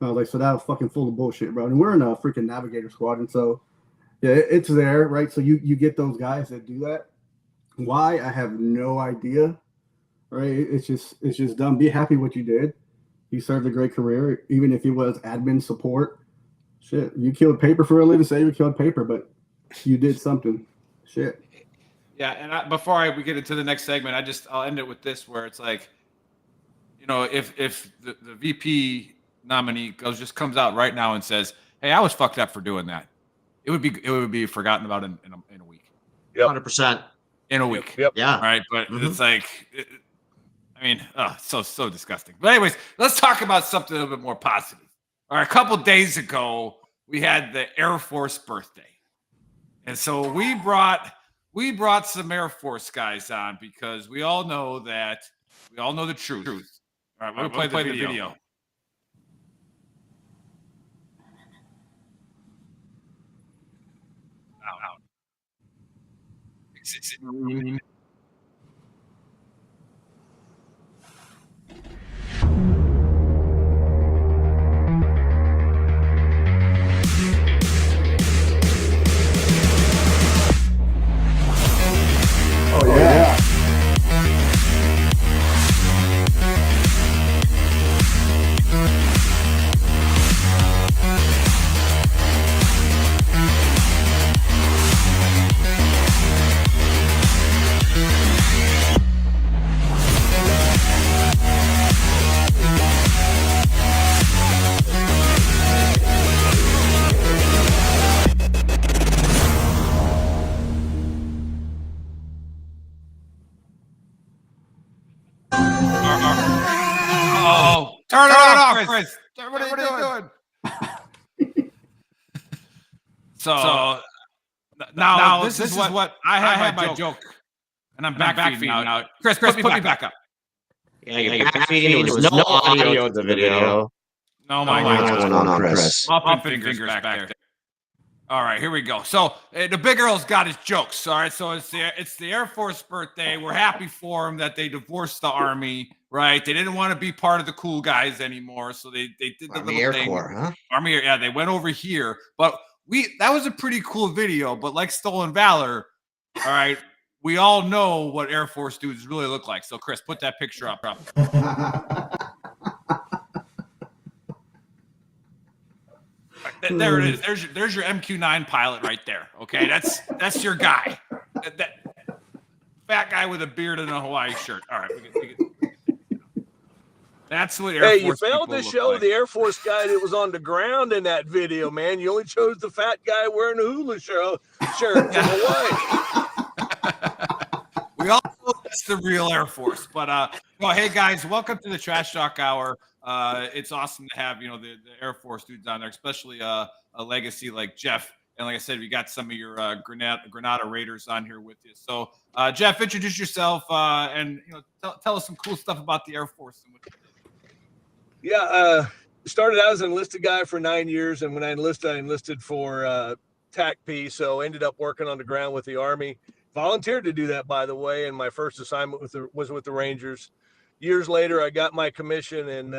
And I was like, so that was fucking full of bullshit, bro. And we're in a freaking navigator squadron. So, yeah, it's there, right? So you get those guys that do that. Why? I have no idea, right? It's just dumb. Be happy what you did, He served a great career, even if he was admin support. Shit, you killed paper for a living. Say you killed paper, but you did something. Shit. Yeah, and before we get into the next segment, I'll end it with this, where it's like, you know, if the VP nominee comes out right now and says, "Hey, I was fucked up for doing that," it would be forgotten about in a week. 100%. In a week. Yep. Yeah. Right. But it's like, so disgusting. But anyways, let's talk about something a little bit more positive. All right, a couple days ago, we had the Air Force birthday, and so we brought some Air Force guys on because we all know the truth. All right, we're gonna play the video. Oh yeah. Turn it off, Chris. What are you doing? So now this is what I had my joke, and I'm backfeeding now. Chris, put me back up. Yeah, you're backfeeding. There was no audio to the video. No, What's going on, Chris? Muffin fingers back there. All right, here we go. So the big Earl's got his jokes. All right, so it's the Air Force birthday. We're happy for him that they divorced the Army. Right, they didn't want to be part of the cool guys anymore, so they did the Army little Air thing. Corps, huh? Army, yeah, they went over here, but that was a pretty cool video. But like Stolen Valor, all right, we all know what Air Force dudes really look like. So Chris, put that picture up. There it is. There's your MQ-9 pilot right there. Okay, that's your guy. That fat guy with a beard and a Hawaii shirt. All right, we get that's what Air Force. Hey, you failed to show the Air Force guy that was on the ground in that video, man. You only chose the fat guy wearing a hula shirt from Hawaii. We all know that's the real Air Force. But well, hey guys, welcome to the Trash Talk Hour. It's awesome to have the Air Force dudes on there, especially a legacy like Jeff. And like I said, we got some of your Granada Raiders on here with you. So Jeff, introduce yourself and tell us some cool stuff about the Air Force and what you did. Yeah, started out as an enlisted guy for 9 years, and when I enlisted for TACP, so ended up working on the ground with the Army. Volunteered to do that, by the way, and my first assignment was with the Rangers. Years later, I got my commission and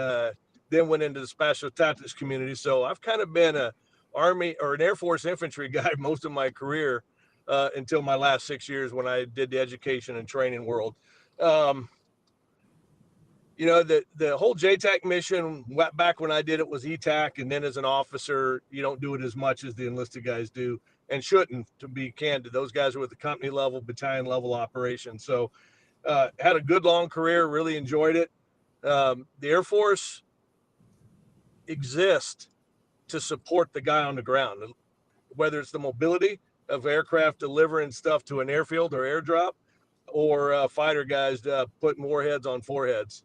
then went into the Special Tactics community. So I've kind of been an Army or an Air Force infantry guy most of my career until my last 6 years when I did the education and training world. The whole JTAC mission back when I did it was ETAC, and then as an officer, you don't do it as much as the enlisted guys do, and shouldn't, to be candid. Those guys are with the company level, battalion level operations. So had a good long career, really enjoyed it. The Air Force exists to support the guy on the ground, whether it's the mobility of aircraft delivering stuff to an airfield or airdrop, or fighter guys putting warheads on foreheads.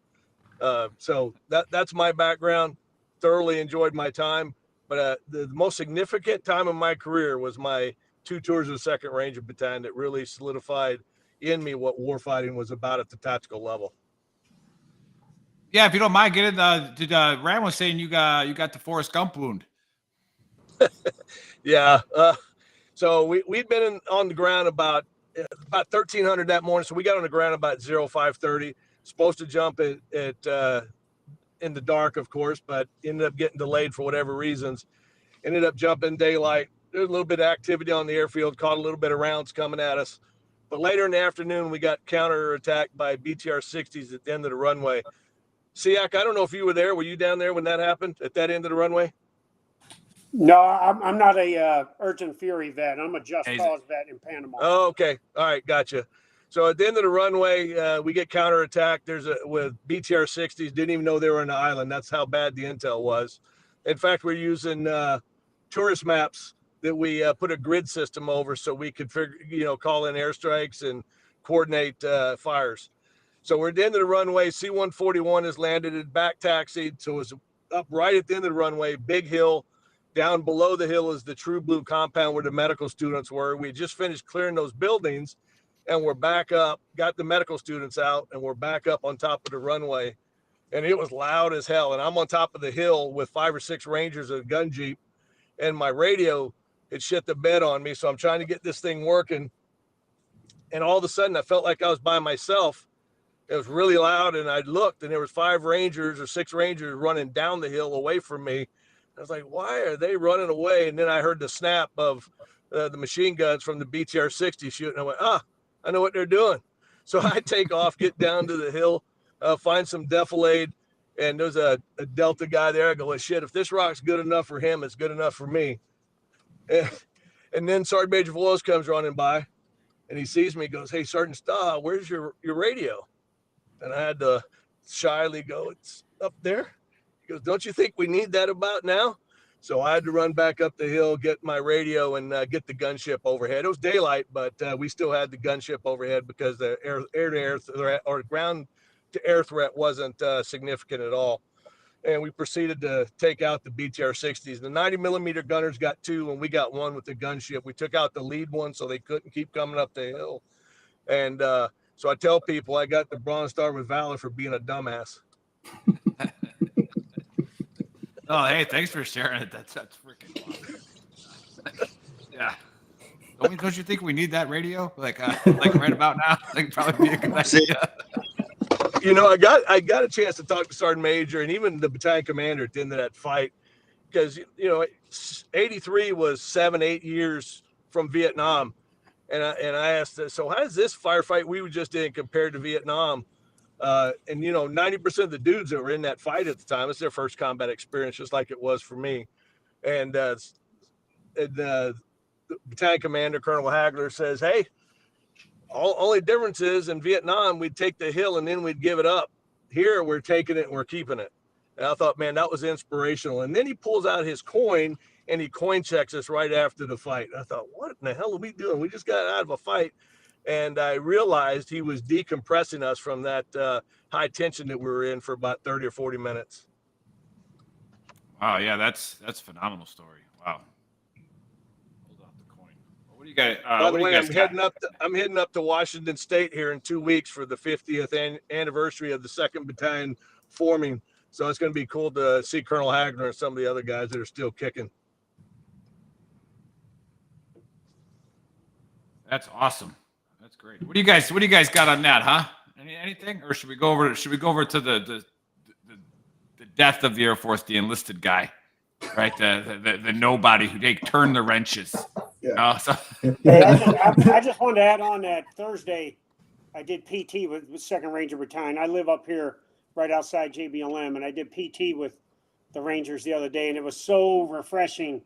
So that's my background. Thoroughly enjoyed my time, but the most significant time of my career was my 2 tours of the 2nd Ranger Battalion that really solidified in me what warfighting was about at the tactical level. Yeah, if you don't mind, get in. Ram was saying you got the Forrest Gump wound. Yeah. So we'd been on the ground about 1,300 that morning. So we got on the ground about 05:30. Supposed to jump in the dark, of course, but ended up getting delayed for whatever reasons. Ended up jumping daylight. There's a little bit of activity on the airfield, caught a little bit of rounds coming at us. But later in the afternoon, we got counterattacked by BTR-60s at the end of the runway. Siak, I don't know if you were there. Were you down there when that happened at that end of the runway? No, I'm not a Urgent Fury vet. I'm a Just Cause vet in Panama. Oh, okay. All right, gotcha. So at the end of the runway, we get counterattacked. With BTR 60s. Didn't even know they were on the island. That's how bad the intel was. In fact, we're using tourist maps that we put a grid system over so we could call in airstrikes and coordinate fires. So we're at the end of the runway. C-141 has landed and back taxied. So it's up right at the end of the runway, big hill. Down below the hill is the True Blue compound where the medical students were. We just finished clearing those buildings and we're back up, got the medical students out, and we're back up on top of the runway. And it was loud as hell. And I'm on top of the hill with 5 or 6 Rangers and a gun jeep, and my radio had shit the bed on me. So I'm trying to get this thing working. And all of a sudden I felt like I was by myself. It was really loud, and I looked, and there was 5 Rangers or 6 Rangers running down the hill away from me. I was like, why are they running away? And then I heard the snap of the machine guns from the BTR 60 shooting. I went, I know what they're doing. So I take off, get down to the hill, find some defilade, and there's a Delta guy there. I go, well, shit, if this rock's good enough for him, it's good enough for me. And then Sergeant Major Veloz comes running by, and he sees me, goes, hey, Sergeant Stahl, where's your radio? And I had to shyly go, it's up there. He goes, don't you think we need that about now? So I had to run back up the hill, get my radio, and get the gunship overhead. It was daylight, but we still had the gunship overhead because the air-to-air threat or ground-to-air threat wasn't significant at all. And we proceeded to take out the BTR 60s. The 90-millimeter gunners got 2, and we got 1 with the gunship. We took out the lead one so they couldn't keep coming up the hill. And so I tell people I got the Bronze Star with Valor for being a dumbass. Oh, hey, thanks for sharing it. That's freaking awesome. Yeah. Don't you think we need that radio? Like right about now? I think probably be a good idea. You know, I got a chance to talk to Sergeant Major and even the battalion commander at the end of that fight, because, you know, 83 was 7-8 years from Vietnam. And I asked, so how does this firefight we were just in compared to Vietnam? And, you know, 90% of the dudes that were in that fight at the time, it's their first combat experience, just like it was for me. And the battalion commander, Colonel Hagler, says, hey, only difference is in Vietnam, we'd take the hill and then we'd give it up. Here, we're taking it and we're keeping it. And I thought, man, that was inspirational. And then he pulls out his coin and he coin checks us right after the fight. I thought, what in the hell are we doing? We just got out of a fight. And I realized he was decompressing us from that high tension that we were in for about 30 or 40 minutes. Wow, yeah, that's a phenomenal story. Wow. Hold out the coin. What do you guys? By the way, I'm heading up to Washington State here in 2 weeks for the 50th anniversary of the 2nd Battalion forming. So it's going to be cool to see Colonel Hagner and some of the other guys that are still kicking. That's awesome. That's great. What do you guys got on that, huh? Anything? Or should we go over to the death of the Air Force, the enlisted guy, right? The nobody who turned the wrenches. Yeah. Hey, I just wanted to add on that Thursday I did PT with 2nd Ranger Battalion. I live up here right outside JBLM, and I did PT with the Rangers the other day, and it was so refreshing.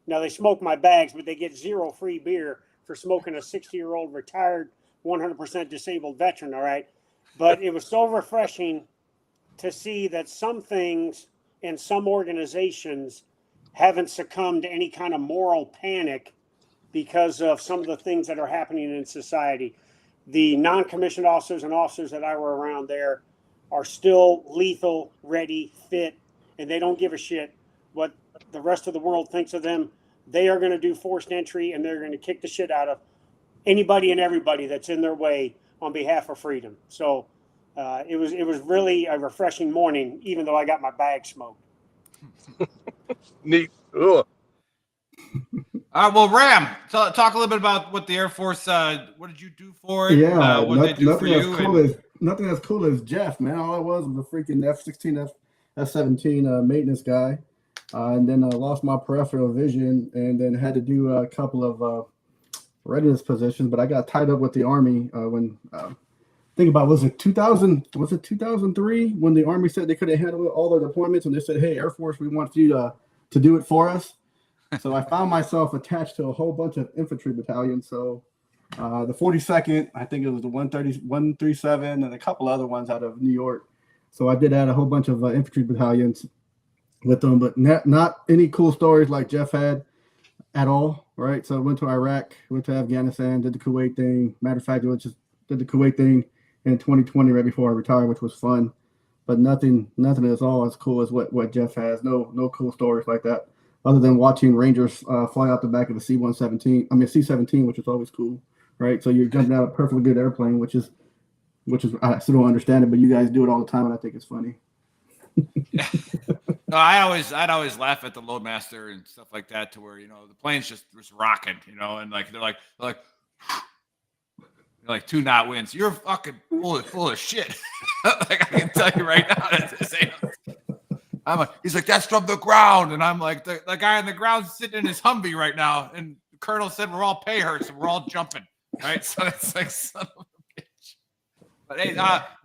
Now, they smoke my bags, but they get 0 free beer for smoking a 60-year-old retired 100% disabled veteran, all right? But it was so refreshing to see that some things and some organizations haven't succumbed to any kind of moral panic because of some of the things that are happening in society. The non-commissioned officers and officers that I were around there are still lethal, ready, fit, and they don't give a shit what the rest of the world thinks of them. They are going to do forced entry, and they're going to kick the shit out of anybody and everybody that's in their way on behalf of freedom. So it was really a refreshing morning, even though I got my bag smoked. Neat. Ugh. Well, Ram, talk a little bit about what the Air Force. What did you do for it? Yeah, what did they do for you? Nothing as cool as Jeff, man. All I was a freaking F-16, F-17 maintenance guy. And then I lost my peripheral vision and then had to do a couple of readiness positions. But I got tied up with the Army when think about, was it 2003 when the Army said they couldn't handle all their deployments, and they said, hey, Air Force, we want you to do it for us. So I found myself attached to a whole bunch of infantry battalions. So the 42nd, I think it was the 137, and a couple other ones out of New York. So I did add a whole bunch of infantry battalions with them, but not any cool stories like Jeff had at all, right? So I went to Iraq, went to Afghanistan, did the Kuwait thing. Matter of fact, I just did the Kuwait thing in 2020 right before I retired, which was fun. But nothing is all as cool as what Jeff has. No cool stories like that, other than watching Rangers fly out the back of the C-17, which is always cool, right? So you're jumping out a perfectly good airplane, which is I still don't understand it, but you guys do it all the time, and I think it's funny. No, I'd always laugh at the loadmaster and stuff like that, to where, you know, the plane's just rocking, you know, and like they're like 2 knot winds. You're fucking full of shit. Like, I can tell you right now. He's like, that's from the ground, and I'm like, the guy on the ground's sitting in his Humvee right now, and the colonel said we're all pay her, so we're all jumping, right? So it's like, son of a bitch. But hey,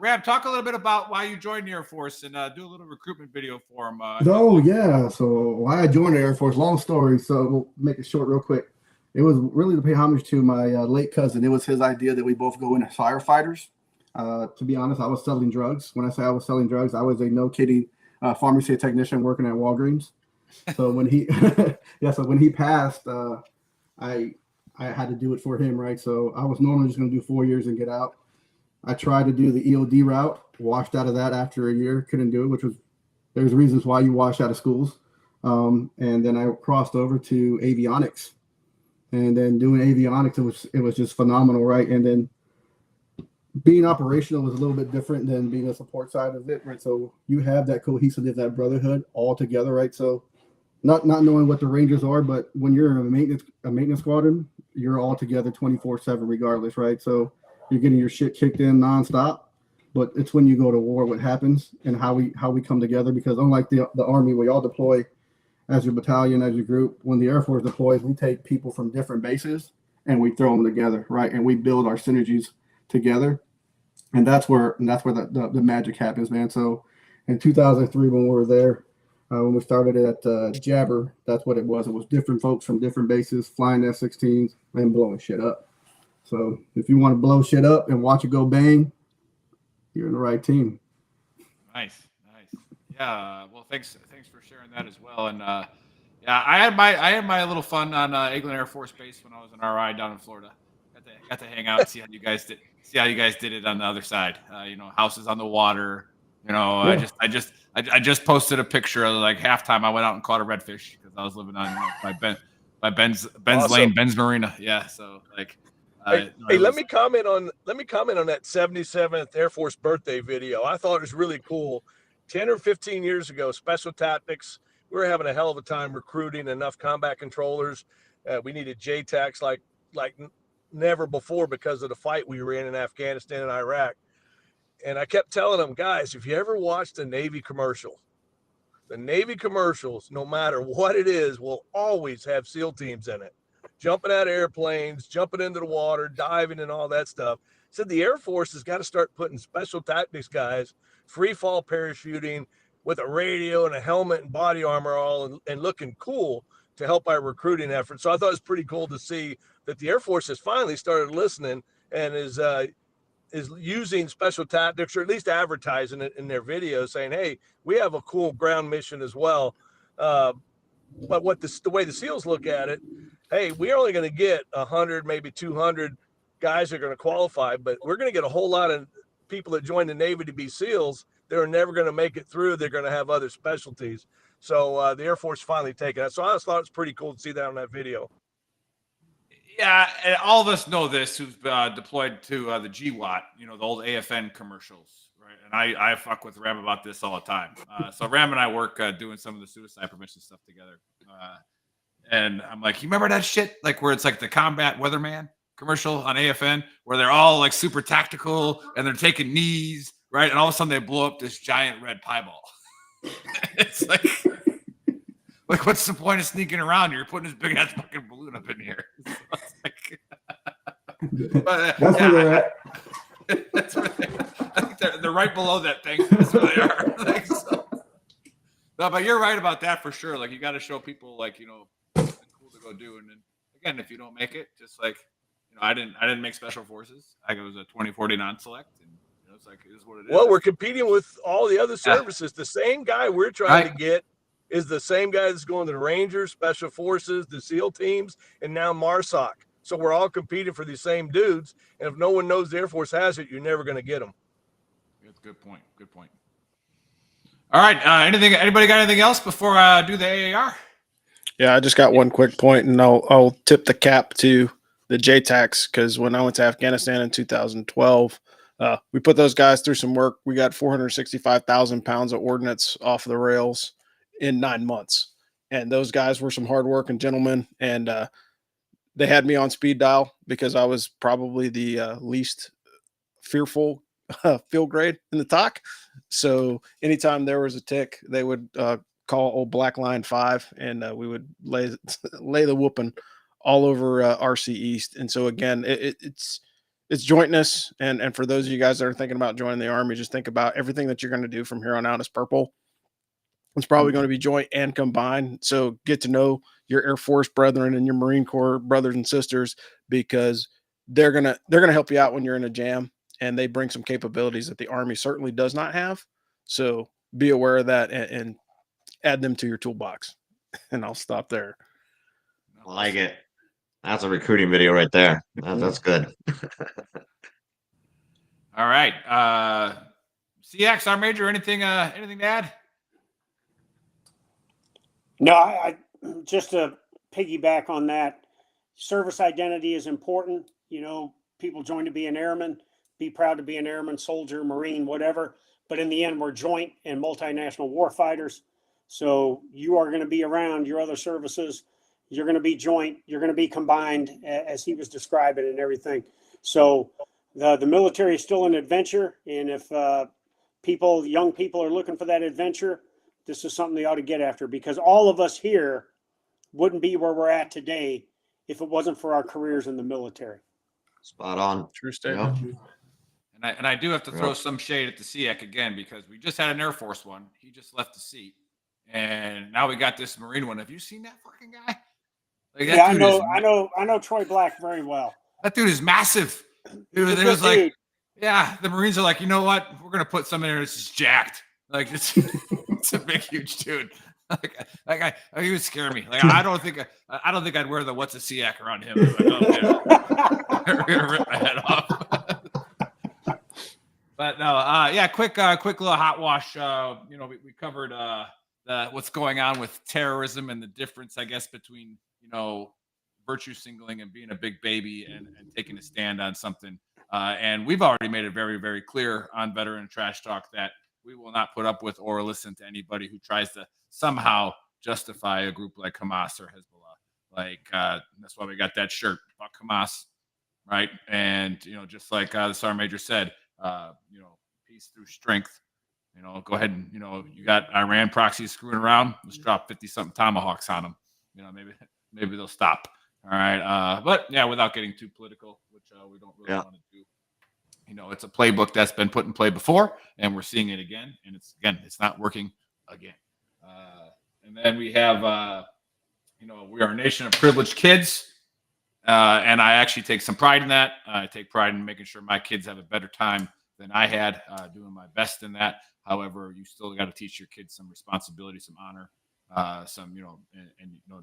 Ram, talk a little bit about why you joined the Air Force, and do a little recruitment video for him. Yeah. So why I joined the Air Force, long story. So we'll make it short real quick. It was really to pay homage to my late cousin. It was his idea that we both go in as firefighters. To be honest, I was selling drugs. When I say I was selling drugs, I was a no kidding pharmacy technician working at Walgreens. So when he, when he passed, I had to do it for him, right? So I was normally just going to do 4 years and get out. I tried to do the EOD route, washed out of that after a year, couldn't do it, there's reasons why you wash out of schools. And then I crossed over to avionics. And then doing avionics, it was just phenomenal, right? And then being operational was a little bit different than being a support side of it, right? So you have that cohesiveness, that brotherhood all together, right? So not knowing what the Rangers are, but when you're in a maintenance squadron, you're all together 24/7 regardless, right? So you're getting your shit kicked in nonstop, but it's when you go to war what happens and how we come together, because unlike the Army, we all deploy as your battalion, as your group. When the Air Force deploys, we take people from different bases and we throw them together, right? And we build our synergies together. And that's where the magic happens, man. So in 2003, when we were there, when we started at Jabber, that's what it was. It was different folks from different bases flying F-16s and blowing shit up. So if you want to blow shit up and watch it go bang, you're in the right team. Nice. Yeah. Well, thanks for sharing that as well. And yeah, I had my little fun on Eglin Air Force Base when I was in RI down in Florida. Got to hang out and see how you guys did it on the other side. You know, houses on the water. You know, yeah. I just posted a picture of like halftime. I went out and caught a redfish because I was living on by Ben's awesome. Lane, Ben's Marina. Yeah. So like. Hey, let me comment on that 77th Air Force birthday video. I thought it was really cool. 10 or 15 years ago, Special Tactics, we were having a hell of a time recruiting enough combat controllers. We needed JTACs like never before because of the fight we were in Afghanistan and Iraq. And I kept telling them, guys, if you ever watched a Navy commercial, the Navy commercials, no matter what it is, will always have SEAL teams in it. Jumping out of airplanes, jumping into the water, diving and all that stuff. Said the Air Force has got to start putting Special Tactics guys, free fall parachuting with a radio and a helmet and body armor all and looking cool to help our recruiting effort. So I thought it was pretty cool to see that the Air Force has finally started listening and is using Special Tactics, or at least advertising it in their videos, saying, hey, we have a cool ground mission as well. But the way the SEALs look at it, hey, we're only going to get 100, maybe 200 guys that are going to qualify, but we're going to get a whole lot of people that join the Navy to be SEALs. They're never going to make it through. They're going to have other specialties. So the Air Force finally taking it. So I just thought it was pretty cool to see that on that video. Yeah, and all of us know this who've deployed to the GWAT, you know, the old AFN commercials, right? And I fuck with Ram about this all the time. So Ram and I work doing some of the suicide prevention stuff together. And I'm like, you remember that shit? Like where it's like the combat weatherman commercial on AFN where they're all like super tactical and they're taking knees, right? And all of a sudden they blow up this giant red pieball. It's like what's the point of sneaking around? You're putting this big ass fucking balloon up in here. So it's like, but, that's where they're at. That's where they're they're right below that thing. That's where they are. Like, so. No, but you're right about that for sure. Like you got to show people like something cool to go do. And then again, if you don't make it, just like I didn't make special forces. I was a 2040 non-select, and it's like it is what it is. Well, we're competing with all the other services. The same guy we're trying to get is the same guy that's going to the Rangers, Special Forces, the SEAL teams, and now MARSOC. So we're all competing for these same dudes. And if no one knows the Air Force has it, you're never going to get them. That's a good point. Good point. All right. Anybody got anything else before I do the AAR? Yeah, I just got one quick point, and I'll tip the cap to the JTACs, because when I went to Afghanistan in 2012, we put those guys through some work. We got 465,000 pounds of ordnance off of the rails in 9 months. And those guys were some hardworking gentlemen. And they had me on speed dial because I was probably the least fearful field grade in the TOC. So anytime there was a tick, they would call old Black Line 5, and we would lay the whooping all over RC East. And so again, it's jointness. And for those of you guys that are thinking about joining the Army, just think about everything that you're going to do from here on out is purple. It's probably going to be joint and combined. So get to know your Air Force brethren and your Marine Corps brothers and sisters, because they're going to help you out when you're in a jam, and they bring some capabilities that the Army certainly does not have. So be aware of that and add them to your toolbox. And I'll stop there. I like it. That's a recruiting video right there. That's good. All right. CX, our major, anything to add? No, I just to piggyback on that, service identity is important. People join to be an airman, be proud to be an airman, soldier, Marine, whatever. But in the end, we're joint and multinational war fighters. So you are going to be around your other services. You're going to be joint. You're going to be combined, as he was describing and everything. So the military is still an adventure. And if young people are looking for that adventure, this is something they ought to get after, because all of us here wouldn't be where we're at today if it wasn't for our careers in the military. Spot on. True statement. Yep. And I do have to throw some shade at the SEAC again, because we just had an Air Force one. He just left the seat. And now we got this Marine one. Have you seen that fucking guy? Like, yeah, I know Troy Black very well. That dude is massive. It was like, yeah, the Marines are like, you know what? We're gonna put something in there that's just jacked. Like it's a big, huge dude. Like he would scare me. Like I don't think I'd wear the what's a SEAC around him. Like, oh, I'm gonna rip my head off. But no, yeah, quick little hot wash. We covered what's going on with terrorism and the difference, I guess, between virtue signaling and being a big baby and taking a stand on something. And we've already made it very, very clear on Veteran Trash Talk that we will not put up with or listen to anybody who tries to somehow justify a group like Hamas or Hezbollah. Like that's why we got that shirt, fuck Hamas, right? And just like the Sergeant Major said, peace through strength. Go ahead and you got Iran proxies screwing around. Let's drop 50-something tomahawks on them. Maybe they'll stop. All right. But yeah, without getting too political, which we don't really want to do. It's a playbook that's been put in play before, and we're seeing it again. And it's not working again. And then we have, we are a nation of privileged kids. And I actually take some pride in that. I take pride in making sure my kids have a better time than I had, doing my best in that. However, you still got to teach your kids some responsibility, some honor,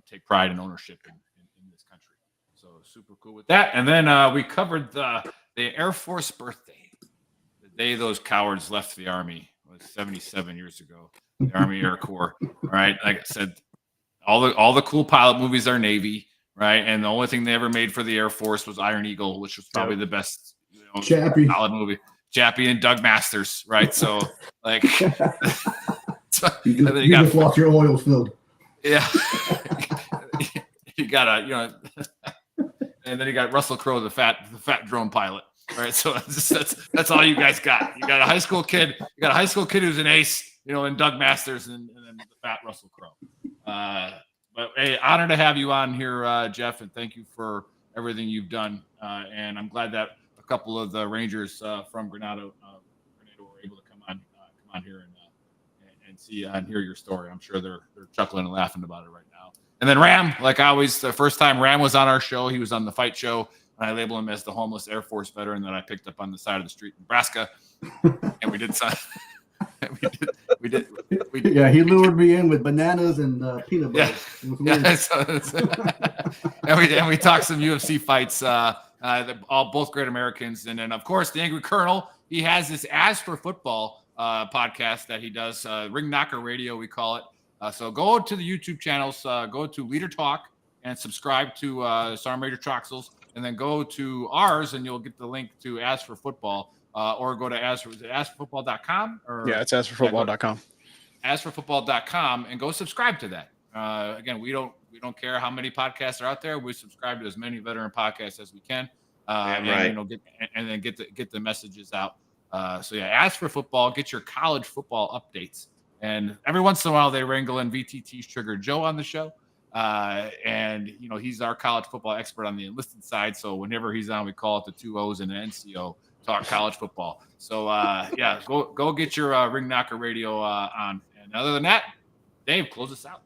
take pride and ownership in this country. So super cool with that. And then we covered the Air Force birthday. The day those cowards left the Army was 77 years ago. The Army Air Corps. All right. Like I said, all the cool pilot movies are Navy, right? And the only thing they ever made for the Air Force was Iron Eagle, which was probably the best solid movie. Chappie and Doug Masters, right? So like you just lost your oil filled. Yeah. You got and then you got Russell Crowe, the fat drone pilot. All right. So that's all you guys got. You got a high school kid. You got a high school kid who's an ace, and Doug Masters and then the fat Russell Crowe. But hey, honor to have you on here, Jeff, and thank you for everything you've done. And I'm glad that a couple of the Rangers from Grenada were able to on here and see and hear your story. I'm sure they're chuckling and laughing about it right now. And then Ram, like always, the first time Ram was on our show, he was on the Fight Show, and I label him as the homeless Air Force veteran that I picked up on the side of the street in Nebraska, and we did some. Yeah, he lured me in with bananas and peanut butter. And we talked some UFC fights, both great Americans, and then of course the Angry Colonel. He has this As for Football podcast that he does, Ring Knocker Radio, we call it. So go to the YouTube channels, go to Leader Talk and subscribe to Sergeant Major Troxels, and then go to ours and you'll get the link to As for Football. Or go to asforfootball.com. Yeah, it's asforfootball.com. Asforfootball.com and go subscribe to that. Again, we don't care how many podcasts are out there. We subscribe to as many veteran podcasts as we can, and get the messages out. So yeah, As for Football, get your college football updates. And every once in a while, they wrangle in VTT's Trigger Joe on the show. And he's our college football expert on the enlisted side. So whenever he's on, we call it the 2 O's and the NCO. Talk college football. So yeah, go get your Ring Knocker Radio on. And other than that, Dave, close us out.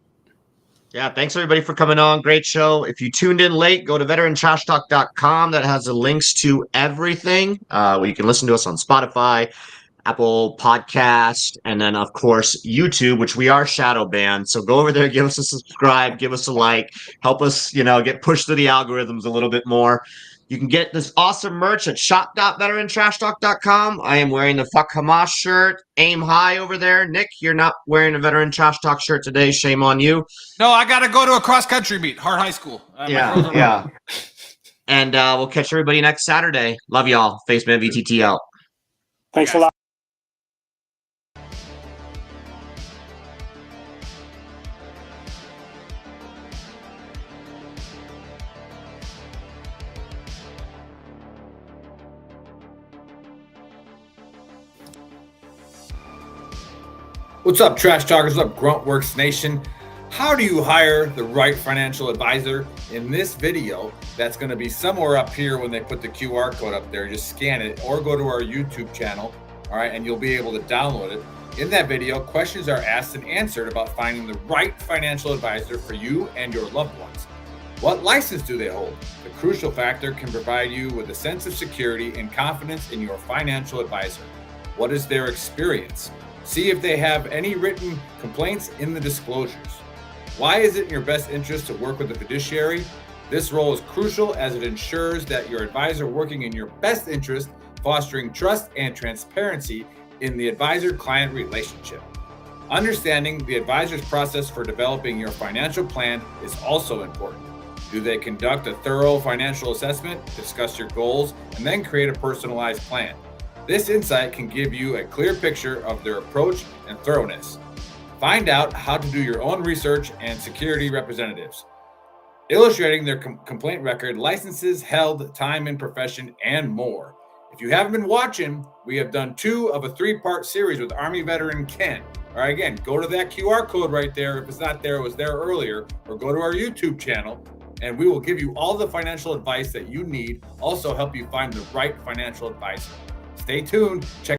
Yeah, thanks everybody for coming on. Great show. If you tuned in late, go to VeteranTrashTalk.com. That has the links to everything. Where you can listen to us on Spotify, Apple Podcast, and then of course YouTube, which we are shadow banned. So go over there, give us a subscribe, give us a like, help us, get pushed through the algorithms a little bit more. You can get this awesome merch at shop.veterantrashtalk.com. I am wearing the Fuck Hamas shirt. Aim high over there. Nick, you're not wearing a Veteran Trash Talk shirt today. Shame on you. No, I got to go to a cross-country meet, Hart High School. Yeah. And we'll catch everybody next Saturday. Love y'all. Faceman VTT out. Thanks a lot. What's up, Trash Talkers? What's up, Gruntworks Nation? How do you hire the right financial advisor? In this video, that's going to be somewhere up here when they put the QR code up there. Just scan it or go to our YouTube channel, all right, and you'll be able to download it. In that video, questions are asked and answered about finding the right financial advisor for you and your loved ones. What license do they hold? The crucial factor can provide you with a sense of security and confidence in your financial advisor. What is their experience? See if they have any written complaints in the disclosures. Why is it in your best interest to work with a fiduciary? This role is crucial as it ensures that your advisor working in your best interest, fostering trust and transparency in the advisor-client relationship. Understanding the advisor's process for developing your financial plan is also important. Do they conduct a thorough financial assessment, discuss your goals, and then create a personalized plan? This insight can give you a clear picture of their approach and thoroughness. Find out how to do your own research and security representatives. Illustrating their complaint record, licenses held, time in profession, and more. If you haven't been watching, we have done 2 of a 3-part series with Army veteran Ken. All right, again, go to that QR code right there. If it's not there, it was there earlier, or go to our YouTube channel, and we will give you all the financial advice that you need. Also help you find the right financial advisor. Stay tuned. Check